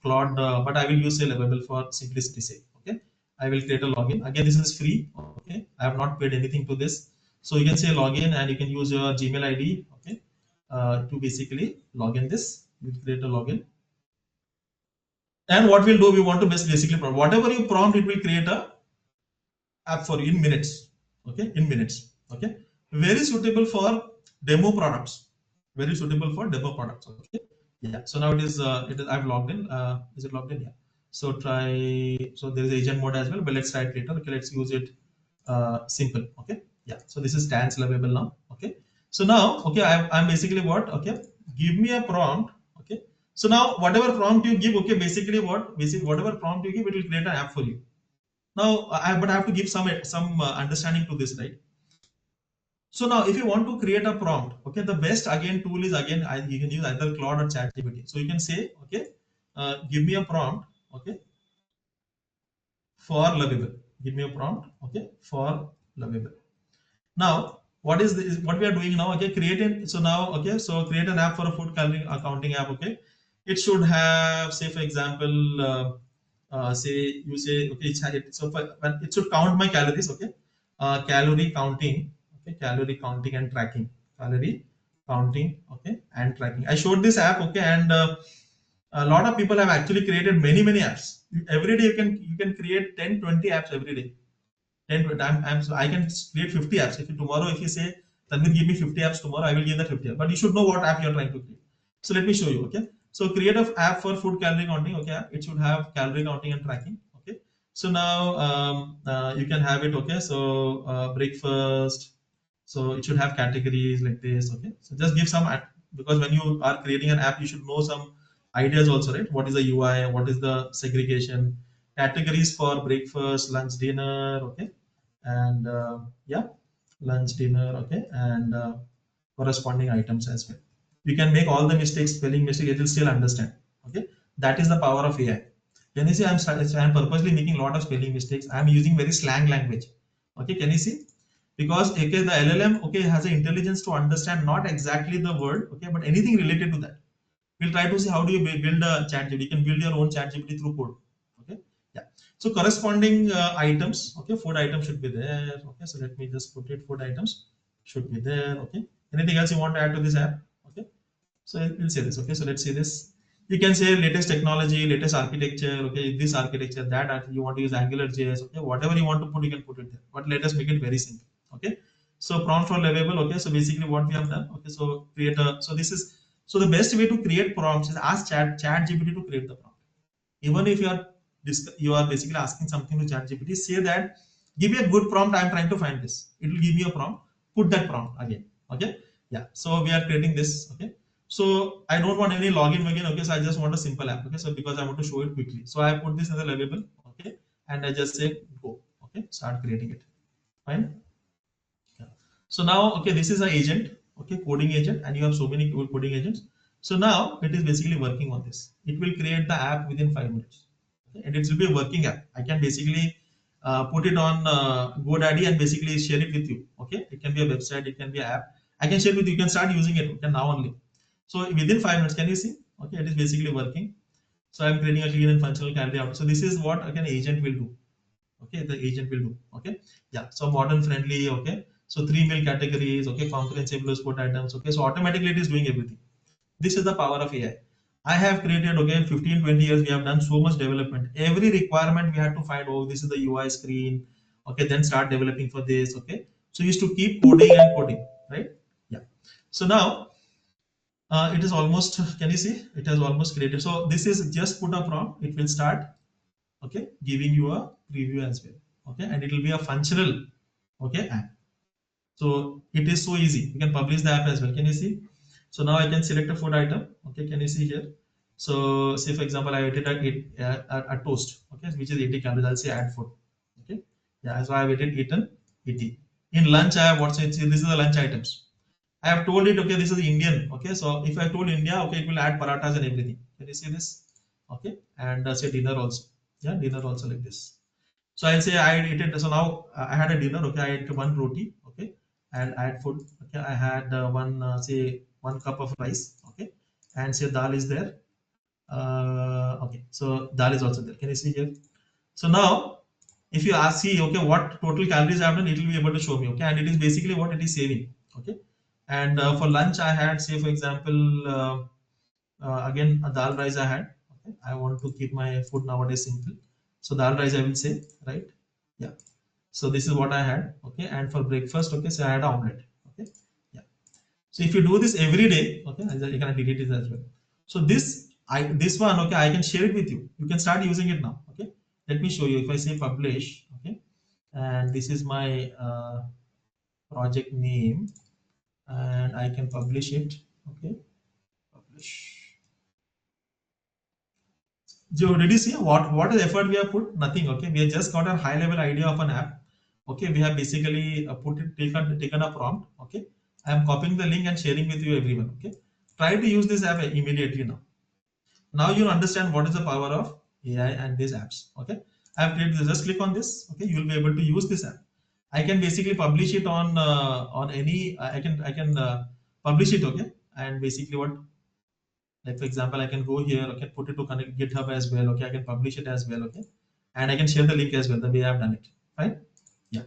Speaker 2: Claude, but I will use, say, Lovable for simplicity sake. Okay. I will create a login. Again, this is free. Okay. I have not paid anything to this. So you can say login and you can use your Gmail ID. Okay. to basically log in this. We'll create a login. And what we'll do, we want to basically prompt. Whatever you prompt, it will create a app for you in minutes. Okay, in minutes. Okay, very suitable for demo products. Very suitable for demo products. Okay, yeah. So now it is. I've logged in. Is it logged in? Yeah. So try. So there is agent mode as well, but let's try it later. Okay, let's use it simple. Okay, yeah. So this is stands available now. Okay. So now, okay, I'm basically what? Okay, give me a prompt. Okay. So now whatever prompt you give, okay, basically whatever prompt you give, it will create an app for you. Now, but I have to give some understanding to this, right? So now, if you want to create a prompt, okay, the best again tool is again you can use either Claude or ChatGPT. So you can say, okay, give me a prompt, okay, for lovable. Give me a prompt, okay, for lovable. Now, what is this? What we are doing now? Okay, create an app for a food calorie accounting app. Okay, it should have, say, for example, say you say, okay, so when it should count my calories. Okay, calorie counting. Okay, calorie counting and tracking. Calorie counting. Okay, and tracking. I showed this app. Okay, and a lot of people have actually created many apps. Every day you can create 10-20 apps every day. 10 to so I can create 50 apps. If you, tomorrow, if you say, Tanveer, give me 50 apps tomorrow, I will give that 50 apps. But you should know what app you're trying to create. So let me show you. Okay. So create an app for food calorie counting. Okay. It should have calorie counting and tracking. Okay. So now you can have it. Okay. So breakfast. So it should have categories like this. Okay. So just give some, because when you are creating an app, you should know some ideas also, right? What is the UI? What is the segregation? Categories for breakfast, lunch, dinner. Okay, and yeah, lunch, dinner. Okay, and corresponding items as well. You can make all the mistakes, spelling mistake, it will still understand. Okay, that is the power of AI. Can you see I'm purposely making a lot of spelling mistakes. I'm using very slang language. Okay, can you see? Because okay, the LLM, okay, has an intelligence to understand not exactly the word, okay, but anything related to that. We'll try to see how do you build a chat GPT. You can build your own chat GPT through code. Okay, yeah. So corresponding items, okay, food items should be there. Okay, so let me just put it. Food items should be there. Okay. Anything else you want to add to this app? Okay. So we'll say this. Okay, so let's see this. You can say latest technology, latest architecture. Okay, this architecture, you want to use Angular JS. Okay, whatever you want to put, you can put it there. But let us make it very simple. Okay. So prompt for livable. Okay, so basically what we have done. Okay, so create a. So this is, so the best way to create prompts is ask ChatGPT to create the prompt. Even if you are basically asking something to ChatGPT, say that give me a good prompt. I am trying to find this. It will give me a prompt. Put that prompt again. Okay. Yeah. So we are creating this. Okay. So I don't want any login again. Okay. So I just want a simple app. Okay. So because I want to show it quickly. So I put this as a livable. Okay. And I just say go. Okay. Start creating it. Fine. Yeah. So now, okay, this is an agent, okay, coding agent, and you have so many coding agents. So now it is basically working on this. It will create the app within 5 minutes, okay, and it will be a working app. I can basically put it on GoDaddy and basically share it with you. Okay, it can be a website, it can be an app. I can share with you. You can start using it. Okay, now only. So within 5 minutes, can you see? Okay, it is basically working. So I'm creating a clean and functional calorie out. So this is what an agent will do. Okay, the agent will do. Okay, yeah. So modern friendly. Okay, so 3 meal categories. Okay, comprehensive list food items. Okay, so automatically it is doing everything. This is the power of AI. I have created, okay, 15-20 years we have done so much development. Every requirement we had to find, oh, this is the UI screen. Okay, then start developing for this. Okay, so you used to keep coding and coding, right? Yeah. So now it is almost, can you see, it has almost created. So this is just put a prompt, it will start, okay, giving you a preview as well. Okay, and it will be a functional, okay, app. So it is so easy, you can publish the app as well. Can you see? So now I can select a food item. Okay, can you see here? So say for example I added a toast, okay, which is 80 calories. I'll say add food. Okay, yeah, so I have added eaten 80. In lunch I have, what's it? See, this is the lunch items. I have told it, okay, this is Indian. Okay, so if I told India, okay, it will add parathas and everything. Can you see this? Okay, and say dinner also. Yeah, dinner also like this. So I'll say I ate it. So now I had a dinner. Okay, I ate one roti. Okay, and I had food. Okay, I had one say 1 cup of rice. Okay, and say dal is there. Okay, so dal is also there. Can you see here? So now, if you ask, see, okay, what total calories I have done, it will be able to show me. Okay, and it is basically what it is saving. Okay, And for lunch I had, say for example, again a dal rice I had. Okay, I want to keep my food nowadays simple, so dal rice I will say, right? Yeah. So this is what I had. Okay, and for breakfast, okay, so I had omelette. Okay, yeah. So if you do this every day, okay, you can delete it as well. So this one, okay, I can share it with you. You can start using it now. Okay, let me show you. If I say publish, okay, and this is my project name, and I can publish it. Okay, publish. Joe, did you see what is effort we have put? Nothing. Okay, we have just got a high level idea of an app. Okay, we have basically taken a prompt. Okay, I am copying the link and sharing with you everyone. Okay, try to use this app immediately now. Now you understand what is the power of AI and these apps. Okay, I have created this. Just click on this. Okay, you will be able to use this app. I can basically publish it on any. I can publish it. Okay, and basically what, like for example, I can go here. Okay, put it to connect GitHub as well. Okay, I can publish it as well. Okay, and I can share the link as well. The way I have done it. Fine. Yeah.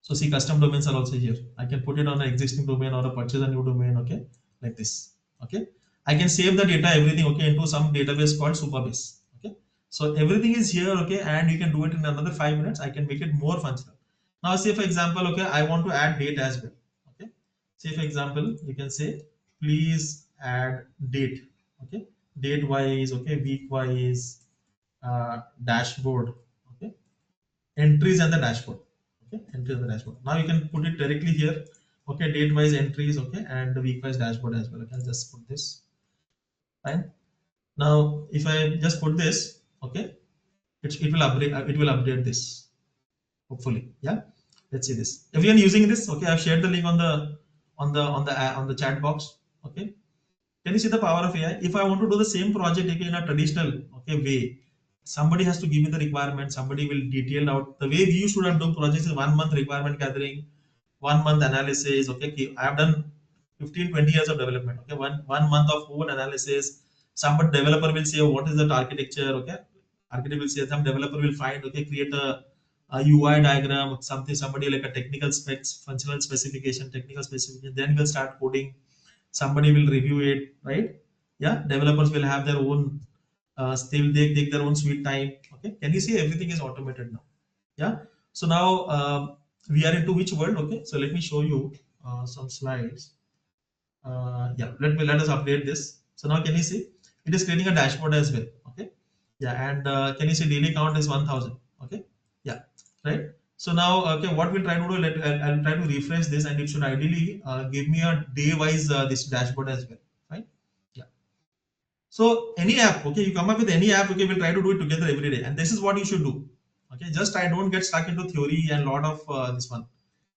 Speaker 2: So see, custom domains are also here. I can put it on an existing domain or a purchase a new domain. Okay, like this. Okay, I can save the data, everything. Okay, into some database called Superbase. Okay, so everything is here. Okay, and you can do it in another 5 minutes. I can make it more functional. Now, say for example, okay, I want to add date as well. Okay, say for example, you can say, please add date. Okay, date wise. Okay, week wise, dashboard. Okay, entries and the dashboard. Okay, entries and the dashboard. Now you can put it directly here. Okay, date wise entries. Okay, and the week wise dashboard as well. Okay, I'll just put this. Fine. Now if I just put this, okay, it will upgrade. It will update this. Hopefully, yeah. Let's see this. Everyone using this? Okay, I've shared the link on the chat box. Okay, can you see the power of AI? If I want to do the same project again in a traditional, okay, way, somebody has to give me the requirement. Somebody will detail out the way we should have done projects is 1 month requirement gathering, 1 month analysis. Okay, I have done 15, 20 years of development. Okay, one month of code analysis. Some developer will say what is that architecture. Okay, architect will say, some developer will find, okay, create a UI diagram, something, somebody like a technical specs, functional specification, technical specification. Then we'll start coding. Somebody will review it, right? Yeah, developers will have their own. They take their own sweet time. Okay, can you see everything is automated now? Yeah. So now we are into which world? Okay, so let me show you some slides. Yeah, let us update this. So now can you see it is creating a dashboard as well? Okay, yeah, and can you see daily count is 1000? Okay, yeah, right. So now, okay, what we'll try to do, I'll try to refresh this, and it should ideally give me a day wise this dashboard as well, right? Yeah. So any app, okay, you come up with any app, okay, we'll try to do it together every day, and this is what you should do. Okay, just I don't get stuck into theory and lot of this one.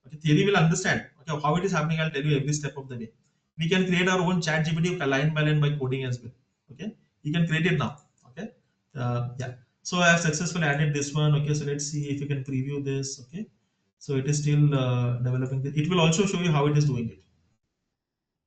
Speaker 2: Okay, theory will understand. Okay, how it is happening, I'll tell you every step of the way. We can create our own ChatGPT line by line by coding as well. Okay, you can create it now. Okay, yeah. So I have successfully added this one. Okay, so let's see if you can preview this. Okay, so it is still developing. It will also show you how it is doing it.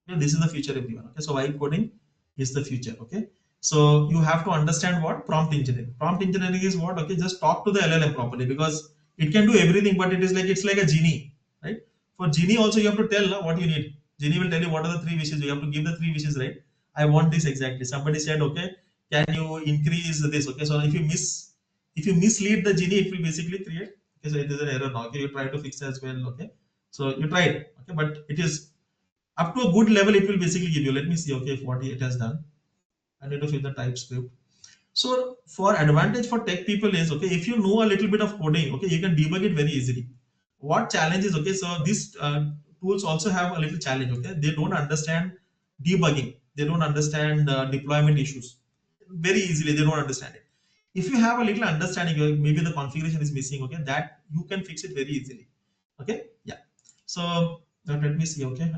Speaker 2: Okay, this is the future, everyone. Okay, so vibe coding is the future. Okay, so you have to understand what prompt engineering. Prompt engineering is what? Okay, just talk to the LLM properly, because it can do everything, but it's like a genie, right? For genie also you have to tell what you need. Genie will tell you what are the three wishes. You have to give the three wishes, right? I want this exactly. Somebody said, okay, can you increase this? Okay, so if you mislead the genie, it will basically create. Okay, so it is an error now. Okay, you try to fix as well. Okay, so you tried. Okay, but it is up to a good level. It will basically give you. Let me see. Okay, if what it has done. I need to fill the TypeScript. So for advantage for tech people is, okay, if you know a little bit of coding, okay, you can debug it very easily. What challenge is, okay, so these tools also have a little challenge. Okay, they don't understand debugging. They don't understand deployment issues very easily. They don't understand it. If you have a little understanding, maybe the configuration is missing. Okay, that you can fix it very easily. Okay, yeah. So let me see. Okay.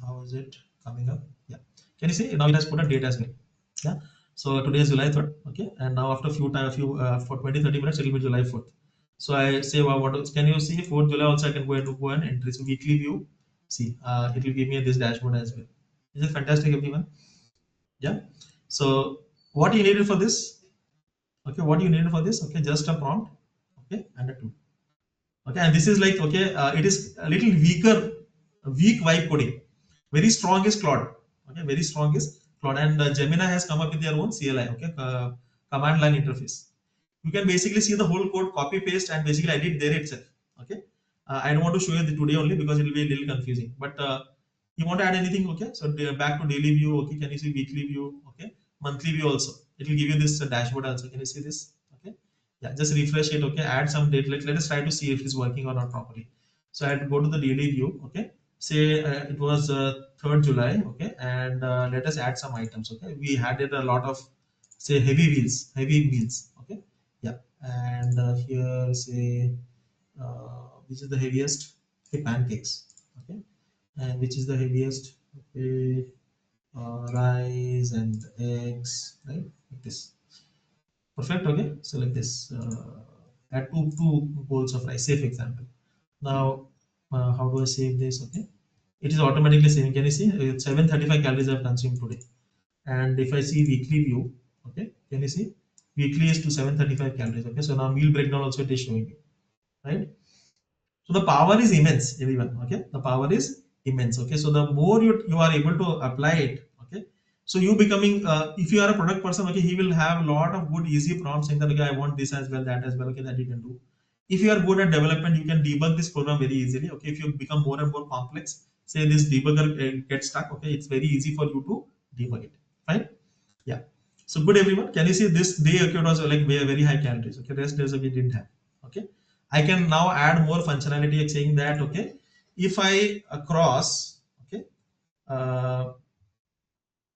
Speaker 2: How is it coming up? Yeah, can you see now it has put a date as well? Yeah, so today is July 3rd. Okay, and now after few time, few for 20-30 minutes it will be July 4th. So I say, well, what can you see 4th July also? I can go and entry. So weekly view, see, it will give me this dashboard as well. Is it fantastic, everyone? Yeah. So what you needed for this? Okay, what you needed for this? Okay, just a prompt. okay, and a 2. Okay, and this is like, okay, it is a little weak vibe coding. Very strong is Claude. Okay, very strong is Claude, and Gemini has come up with their own CLI. Okay, command line interface. You can basically see the whole code, copy paste, and basically edit there itself. Okay, I don't want to show you the today only because it will be a little confusing. But you want to add anything? Okay, so back to daily view. Okay, can you see weekly view? Okay, monthly view also. It will give you this dashboard also. Can you see this? Okay, yeah, just refresh it. Okay, add some date. Let us try to see if it's working or not properly. So I had to go to the daily view. Okay, say it was 3rd July. Okay, and let us add some items. Okay, we added a lot of, say, heavy meals. Okay, yeah, and here, say, which is the heaviest? Okay, pancakes. Okay, and which is the heaviest? Okay, rice and eggs, right? Like this. Perfect. Okay, so like this. Add two bowls of rice. Say for example. Now, how do I save this? Okay, it is automatically saving. Can you see? 735 calories I have consumed today. And if I see weekly view, okay, can you see? Weekly is to 735 calories. Okay, so now meal breakdown also it is showing you, right? So the power is immense, everyone. Okay, the power is immense. Okay, so the more you are able to apply it, okay, so you becoming if you are a product person, okay, he will have a lot of good easy prompts saying that, okay, I want this as well, that as well, okay, that you can do. If you are good at development, you can debug this program very easily. Okay, if you become more and more complex, say this debugger gets stuck, okay, it's very easy for you to debug it. Fine. Yeah. So good everyone. Can you see this day, okay, it was like very high calories. Okay, rest days we didn't have. Okay. I can now add more functionality like saying that, okay, if I cross, okay, uh,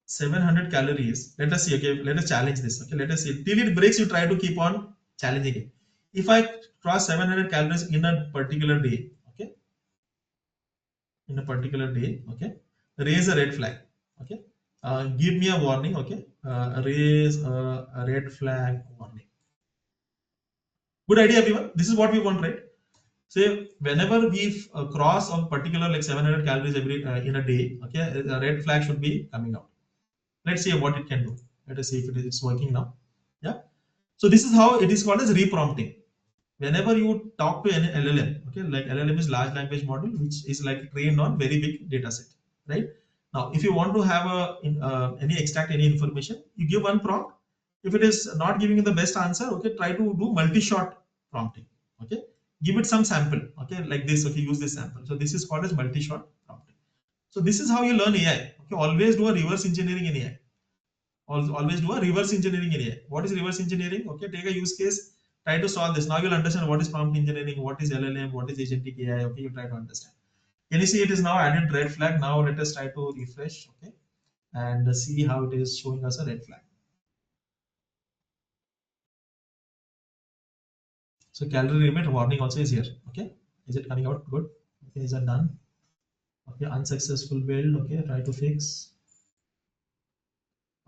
Speaker 2: 700 calories, let us see, okay, let us challenge this. Okay, let us see. Till it breaks, you try to keep on challenging it. If I cross 700 calories in a particular day, okay, in a particular day, okay, raise a red flag. Okay, give me a warning. Okay, raise a red flag warning. Good idea, everyone. This is what we want, right? Say whenever we cross a particular like 700 calories every in a day, okay, a red flag should be coming out. Let's see what it can do. Let us see if it's working now. Yeah. So this is how it is called as reprompting. Whenever you talk to an LLM, okay, like LLM is large language model, which is like trained on very big data set, right? Now, if you want to have any extract any information, you give one prompt. If it is not giving you the best answer, okay, try to do multi-shot prompting. Okay, give it some sample. Okay, like this. Okay, use this sample. So this is called as multi-shot prompting. So this is how you learn AI. Okay, always do a reverse engineering in AI. Always do a reverse engineering in AI. What is reverse engineering? Okay, take a use case, try to solve this. Now you'll understand what is prompt engineering, what is LLM, what is agentic AI. Okay, you try to understand. Can you see it is now added red flag? Now let us try to refresh. Okay, and see how it is showing us a red flag. So calorie limit warning also is here. Okay, is it coming out? Good. Okay, is that done? Okay, unsuccessful build. Okay, try to fix.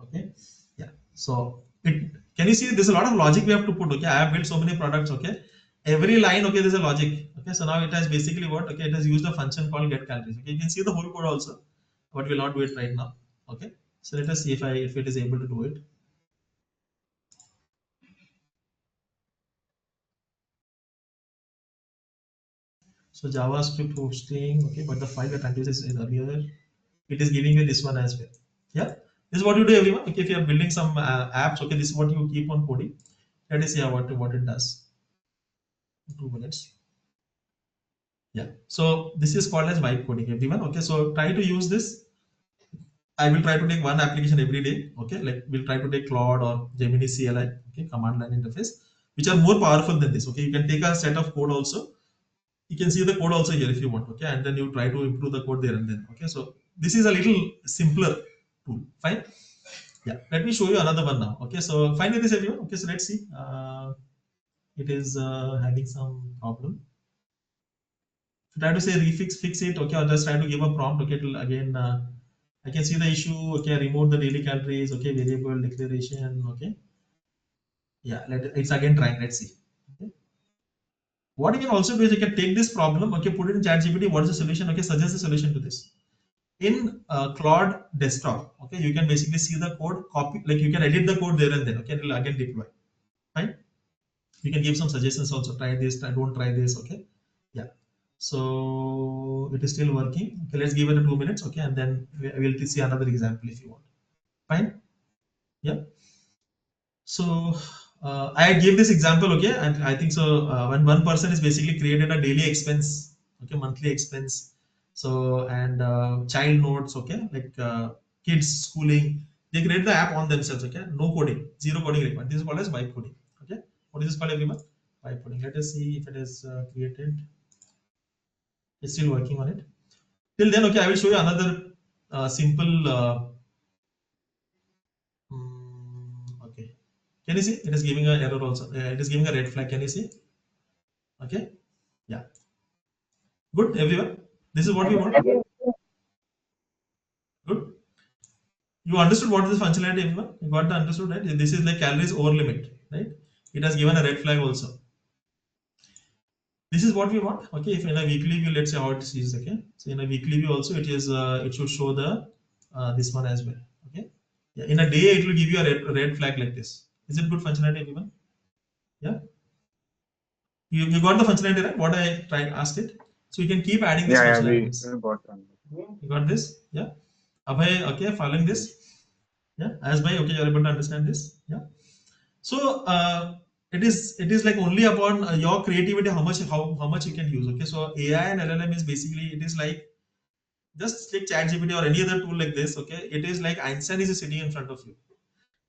Speaker 2: Okay, yeah. So it, can you see there's a lot of logic we have to put. Okay, I have built so many products. Okay, every line. Okay, there's a logic. Okay, so now it has basically what? Okay, it has used a function called get calories. Okay, you can see the whole code also, but we'll not do it right now. Okay, so let us see if it is able to do it. So JavaScript hosting, okay, but the file that I is earlier, it is giving you this one as well. Yeah, this is what you do, everyone. Okay, if you are building some apps, okay, this is what you keep on coding. Let us see how what it does. 2 minutes. Yeah. So this is called as vibe coding, everyone. Okay, so try to use this. I will try to take one application every day. Okay, like we'll try to take Claude or Gemini CLI, okay, command line interface, which are more powerful than this. Okay, you can take a set of code also. You can see the code also here if you want. Okay, and then you try to improve the code there and then. Okay, so this is a little simpler tool. Fine. Yeah. Let me show you another one now. Okay, so fine with this, everyone. Okay, so let's see. It is having some problem. So try to say fix it. Okay, or just try to give a prompt. Okay, till again. I can see the issue. Okay, remove the daily calories. Okay, variable declaration. Okay, yeah, it's again trying. Let's see. Okay. What you can also do is you can take this problem. Okay, put it in ChatGPT. What is the solution? Okay, suggest the solution to this. In Claude desktop, okay, you can basically see the code, copy, like you can edit the code there and then. Okay, it will again deploy. Fine. You can give some suggestions also. Try this, don't try this. Okay. Yeah. So it is still working. Okay, let's give it a 2 minutes. Okay, and then we'll see another example if you want. Fine. Yeah. So I gave this example, okay, and I think so. When one person is basically created a daily expense, okay, monthly expense, so and child notes, okay, like kids schooling, they create the app on themselves, okay, no coding, zero coding required. This is called as vibe coding, okay. What is this called, everyone? Vibe coding. Let us see if it is created. It's still working on it. Till then, okay, I will show you another simple. Okay. Can you see? It is giving an error also. It is giving a red flag. Can you see? Okay. Yeah. Good, everyone. This is what we want. Good. You understood what is the functionality, everyone? You got the understood, right? This is like calories over limit, right? It has given a red flag also. This is what we want. Okay. If in a weekly view, let's say how it is. Okay. So in a weekly view also, it is it should show the this one as well. Okay. Yeah. In a day, it will give you a red flag like this. Is it good functionality, everyone? Yeah. You got the functionality, right? What I tried asked it. So you can keep adding these
Speaker 3: Yeah,
Speaker 2: functionalities.
Speaker 3: we got that.
Speaker 2: You got this? Yeah. Abhay, okay, following this. Yeah. As by, okay, you're able to understand this. Yeah. So it is like only upon your creativity how much you can use. Okay. So AI and LLM is basically, it is like just like ChatGPT or any other tool like this. Okay. It is like Einstein is sitting in front of you.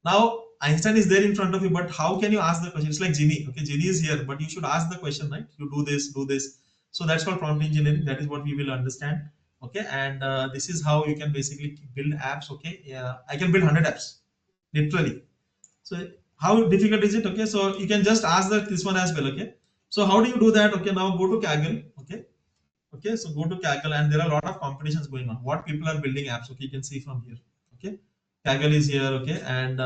Speaker 2: Now Einstein is there in front of you, but how can you ask the question? It's like Genie. Okay, Genie is here, but you should ask the question, right? You do this, do this. So that's called prompt engineering. That is what we will understand. Okay, and this is how you can basically build apps. Okay, yeah, I can build 100 apps, literally. So how difficult is it? Okay, so you can just ask this one as well. Okay, so how do you do that? Okay, now go to Kaggle. Okay, okay, so go to Kaggle, and there are a lot of competitions going on. What people are building apps. Okay, you can see from here. Okay, Kaggle is here. Okay, and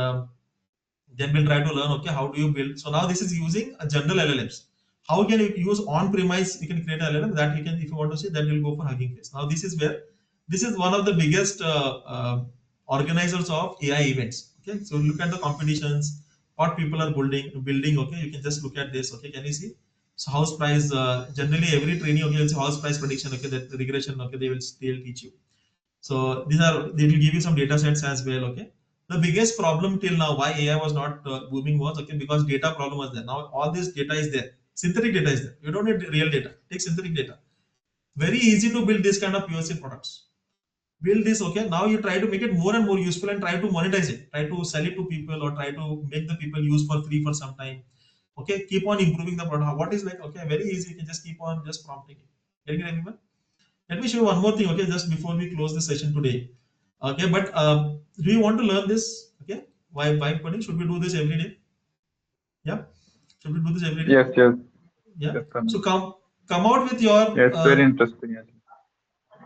Speaker 2: then we'll try to learn, okay, how do you build. So now this is using a general LLMs. How can you use on premise? You can create an LLM that you can, if you want to see that, you'll go for Hugging Face. Now this is where, this is one of the biggest organizers of AI events. Okay, so look at the competitions, what people are building. Okay, you can just look at this. Okay, can you see? So house price, generally every training, okay, it's house price prediction. Okay, that regression. Okay, they'll teach you. So they will give you some data sets as well. Okay. The biggest problem till now why AI was not booming was, okay, because data problem was there. Now all this data is there. Synthetic data is there. You don't need real data. Take synthetic data. Very easy to build this kind of POC products. Build this. Okay. Now you try to make it more and more useful and try to monetize it. Try to sell it to people or try to make the people use for free for some time. Okay. Keep on improving the product. What is like, okay, very easy. You can just keep on just prompting it. Getting it, everyone? Let me show you one more thing, okay, just before we close the session today. Okay, but do you want to learn this? Okay, why coding? Should we do this every day? Yeah, should we do this every day?
Speaker 3: Yes, yes,
Speaker 2: Yeah.
Speaker 3: yes,
Speaker 2: So come out with your
Speaker 3: yeah, it's very interesting. Yes.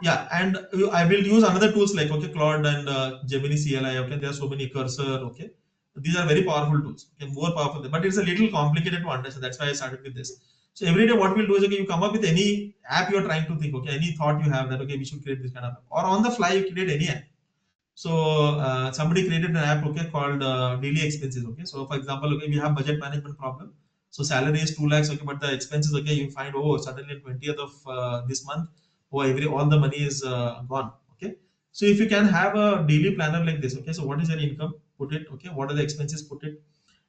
Speaker 2: yeah, and I will use another tools like, okay, Claude and Gemini CLI. Okay, there are so many cursor. Okay, these are very powerful tools. Okay, more powerful, but it's a little complicated to understand. That's why I started with this. So every day, what we'll do is, okay, you come up with any app you're trying to think. Okay, any thought you have that, okay, we should create this kind of app, or on the fly you create any app. So somebody created an app, okay, called daily expenses. Okay, so for example, okay, we have budget management problem. So salary is 2 lakhs, okay, but the expenses, okay, you find, oh, suddenly 20th of this month, oh, all the money is gone. Okay, so if you can have a daily planner like this, okay, so what is your income? Put it. Okay, what are the expenses? Put it.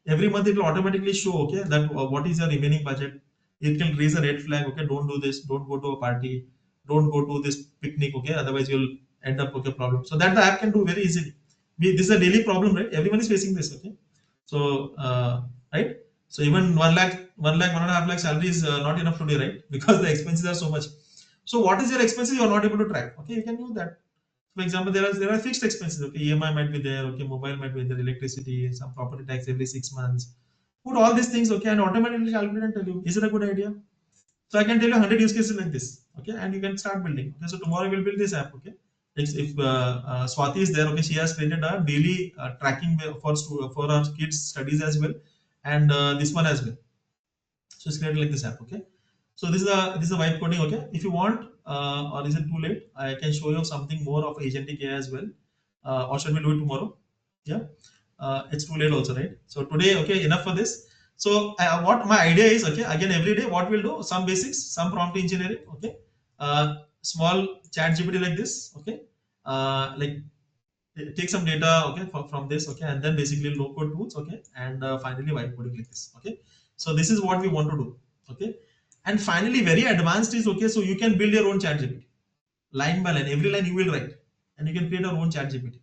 Speaker 2: Every month it will automatically show, okay, that what is your remaining budget. It can raise a red flag. Okay, don't do this. Don't go to a party. Don't go to this picnic. Okay, otherwise you'll end up with a problem. So that the app can do very easily. This is a daily problem, right? Everyone is facing this. Okay, so right. So even 1 lakh, 1 lakh, 1.5 lakh salary is not enough today, right? Because the expenses are so much. So what is your expenses? You are not able to track. Okay, you can do that. For example, there are fixed expenses. Okay, EMI might be there. Okay, mobile might be there, electricity, some property tax every 6 months. Put all these things. Okay, and automatically calculate and tell you, is it a good idea? So I can tell you 100 use cases like this. Okay, and you can start building. Okay, so tomorrow we'll build this app. Okay, if Swati is there, okay, she has created a daily tracking for our kids' studies as well, and this one as well. So it's created like this app. Okay, so this is a vibe coding. Okay, if you want, or is it too late? I can show you something more of Agentic AI as well, or should we do it tomorrow? Yeah, it's too late also, right? So today, okay, enough for this. So what my idea is, okay, again every day what we'll do, some basics, some prompt engineering, okay, small chat GPT like this, okay, like take some data, okay, from this, okay, and then basically low code tools, okay, and finally white coding like this, okay. So this is what we want to do, okay. And finally very advanced is, okay, so you can build your own chat GPT line by line, every line you will write, and you can create your own chat GPT.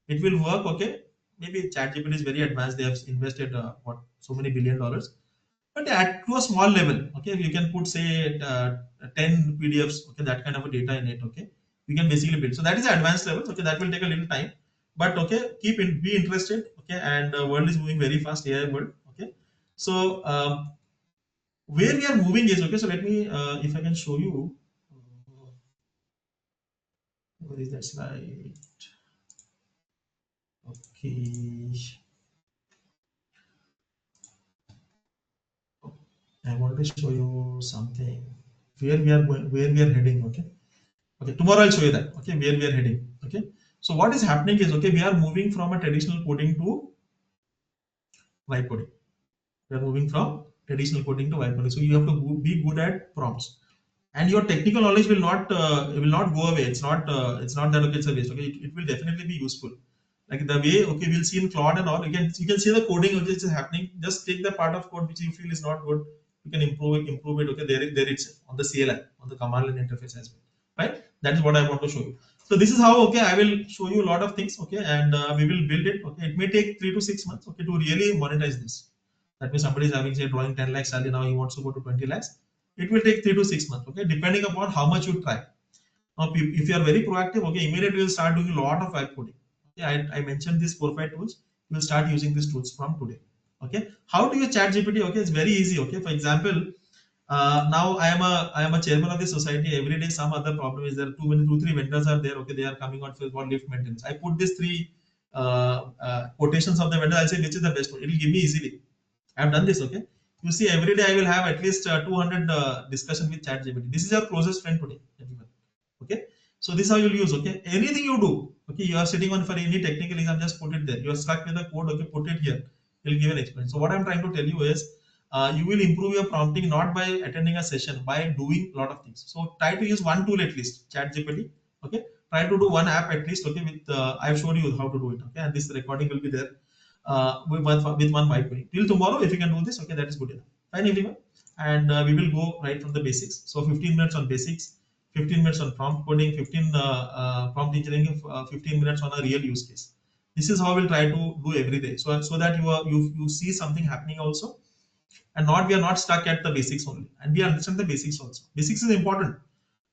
Speaker 2: It will work, okay. Maybe chat GPT is very advanced, they have invested what so many $1 billion, but at to a small level, okay, you can put say 10 PDFs, okay, that kind of a data in it, okay, we can basically build. So that is the advanced level, okay, that will take a little time, but okay, be interested, okay, and world is moving very fast, AI world, okay. So where we are moving is, okay, so let me if I can show you, where is that slide, okay, I want to show you something where we are going, where we are heading, okay. Okay, tomorrow I'll show you that. Okay, where we are heading. Okay, so what is happening is, okay, we are moving from a traditional coding to vibe coding. We are moving from traditional coding to vibe coding. So you have to be good at prompts, and your technical knowledge will not go away. It's not that, okay, it's a waste. Okay, it will definitely be useful. Like the way, okay, we'll see in Claude and all. You can see the coding which is happening. Just take the part of code which you feel is not good. You can improve it. Okay, there it's on the CLI, on the command line interface as well. Right? That is what I want to show you. So this is how, okay, I will show you a lot of things. Okay, and we will build it. Okay, it may take 3 to 6 months. Okay, to really monetize this. That means somebody is having, say, drawing 10 lakhs salary, now he wants to go to 20 lakhs. It will take 3 to 6 months. Okay, depending upon how much you try. Now, if you are very proactive, okay, immediately you'll start doing a lot of vibe coding. Okay, I mentioned these 4 5 tools. You will start using these tools from today. Okay, how to use chat GPT? Okay, it's very easy. Okay, for example, now I am a chairman of the society. Every day some other problem is there. Two three vendors are there. Okay, they are coming out for lift maintenance. I put these three quotations of the vendor. I'll say which is the best one. It will give me easily. I've done this. Okay, you see, every day I will have at least 200 discussion with ChatGPT. This is your closest friend today, everyone. Okay, so this is how you'll use. Okay, anything you do, okay, you are sitting on for any technical exam, just put it there. You are stuck with the code, okay, put it here. You'll give an explanation. So what I'm trying to tell you is, you will improve your prompting not by attending a session, by doing a lot of things. So try to use one tool at least, ChatGPT. Okay, try to do one app at least. Okay, with I've showed you how to do it. Okay, and this recording will be there with one mic. Till tomorrow, if you can do this, okay, that is good enough. Fine, everyone. And we will go right from the basics. So 15 minutes on basics, 15 minutes on prompt coding, 15 prompt engineering, 15 minutes on a real use case. This is how we'll try to do every day. So that you see something happening also, and not we are not stuck at the basics only, and we understand the basics also. Basics is important,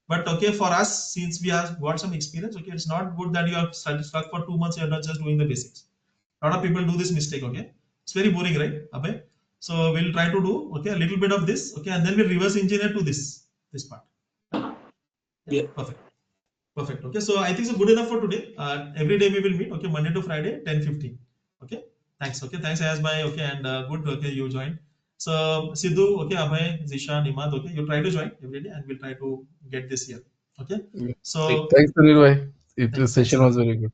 Speaker 2: but okay, for us, since we have got some experience, okay, it's not good that you are stuck for 2 months. You are not just doing the basics. A lot of people do this mistake. Okay, it's very boring, right, Abhay? So we'll try to do, okay, a little bit of this, okay, and then we'll reverse engineer to this part. Yeah,
Speaker 4: Yeah.
Speaker 2: perfect. Perfect. Okay, so I think it's good enough for today. Every day we will meet. Okay, Monday to Friday, 10:15. Okay, thanks. Okay, thanks Ayaz bhai. Okay, and good. Okay, you joined. So Sidhu, okay, Abhay, Zishan, Imad. Okay, you try to join every day, and we'll try to get this here. Okay,
Speaker 4: Yeah.
Speaker 2: so
Speaker 4: Thanks, Sunil bhai. The
Speaker 2: thanks
Speaker 4: session
Speaker 2: a lot.
Speaker 4: was very good.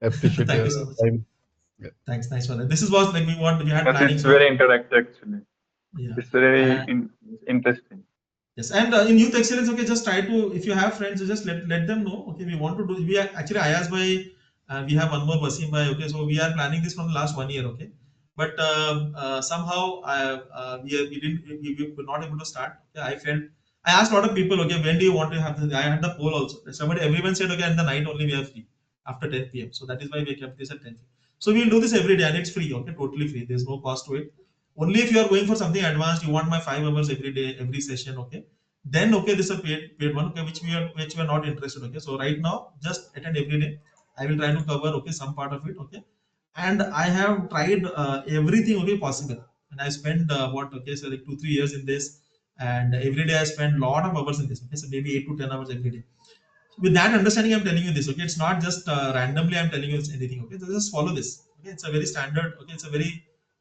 Speaker 4: I appreciate
Speaker 2: Thank
Speaker 4: your
Speaker 2: you so much.
Speaker 4: time. Yeah.
Speaker 2: Thanks for that. This is was like we had
Speaker 3: Yes,
Speaker 2: plannings
Speaker 3: it's
Speaker 2: for.
Speaker 3: very interactive actually.
Speaker 2: Yeah.
Speaker 3: It's very
Speaker 2: And
Speaker 3: interesting.
Speaker 2: yes, and in youth excellence, okay, just try to, if you have friends, just let them know. Okay, we want to do. We are actually Ayaz by, we have one more Wasim by. Okay, so we are planning this from the last 1 year. Okay, but somehow we didn't we were not able to start. Okay, I felt I asked a lot of people. Okay, when do you want to have this? I had the poll also. Everyone said, okay, in the night only we are free after 10 p.m. So that is why we kept this at 10 p.m. So we'll do this every day, and it's free. Okay, totally free. There's no cost to it. Only if you are going for something advanced, you want my 5 hours every day, every session. Okay, then okay, this is a paid one. Okay, which we are not interested. Okay, so right now just attend every day. I will try to cover, okay, some part of it. Okay, and I have tried everything, okay, possible, and I spent what, okay, so like 2 3 years in this, and every day I spend lot of hours in this. Okay, so maybe 8 to 10 hours every day. With that understanding, I'm telling you this. Okay, it's not just randomly I'm telling you anything. Okay, so just follow this. Okay, it's a very standard. Okay, it's a very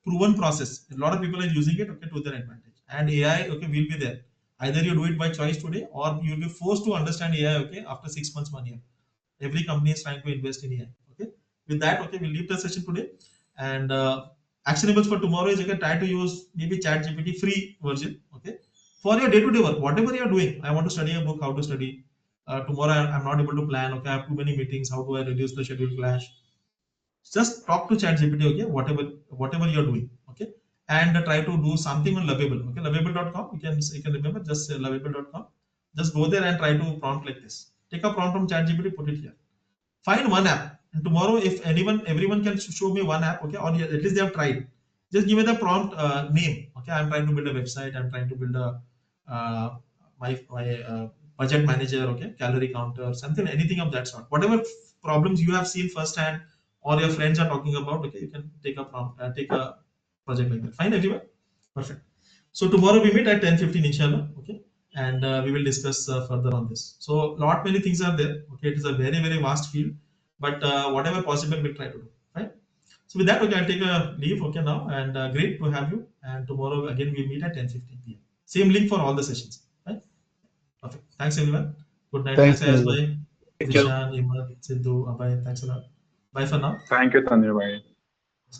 Speaker 2: proven process. A lot of people are using it. Okay, to their advantage. And AI, okay, will be there. Either you do it by choice today, or you'll be forced to understand AI. Okay, after 6 months, 1 year. Every company is trying to invest in AI. Okay, with that, okay, we'll leave the session today, and actionables for tomorrow is, okay, try to use maybe ChatGPT free version, okay, for your day-to-day work, whatever you are doing. I want to study a book, how to study. Tomorrow I'm not able to plan, okay, I have too many meetings, how do I reduce the schedule clash? Just talk to ChatGPT, okay, whatever you're doing, okay, and try to do something on Lovable, okay, lovable.com. You can remember, just say lovable.com. Just go there and try to prompt like this. Take a prompt from ChatGPT, put it here. Find one app, and tomorrow, if everyone can show me one app, okay, or at least they have tried. Just give me the prompt name, okay. I'm trying to build a website. I'm trying to build a my budget manager, okay, calorie counter, something, anything of that sort. Whatever problems you have seen firsthand or your friends are talking about, okay, you can take a prompt, take a project like that. Fine, everyone, perfect. So tomorrow we meet at 10:15, inshallah, okay, and we will discuss further on this. So lot many things are there, okay. It is a very very vast field, but whatever possible we'll try to do. Right. So with that, okay, I'll take a leave, okay, now, and great to have you. And tomorrow again we meet at 10:15 p.m. Same link for all the sessions. Right. Perfect. Thanks everyone. Good night.
Speaker 4: Thanks,
Speaker 2: Thanks Ayaz
Speaker 4: Tanveer.
Speaker 2: bhai,
Speaker 3: Thank you.
Speaker 2: Zishan, Imad, Sidhu, Abhay. Thanks a lot. Bye for now.
Speaker 3: Thank you, Tanveer bhai.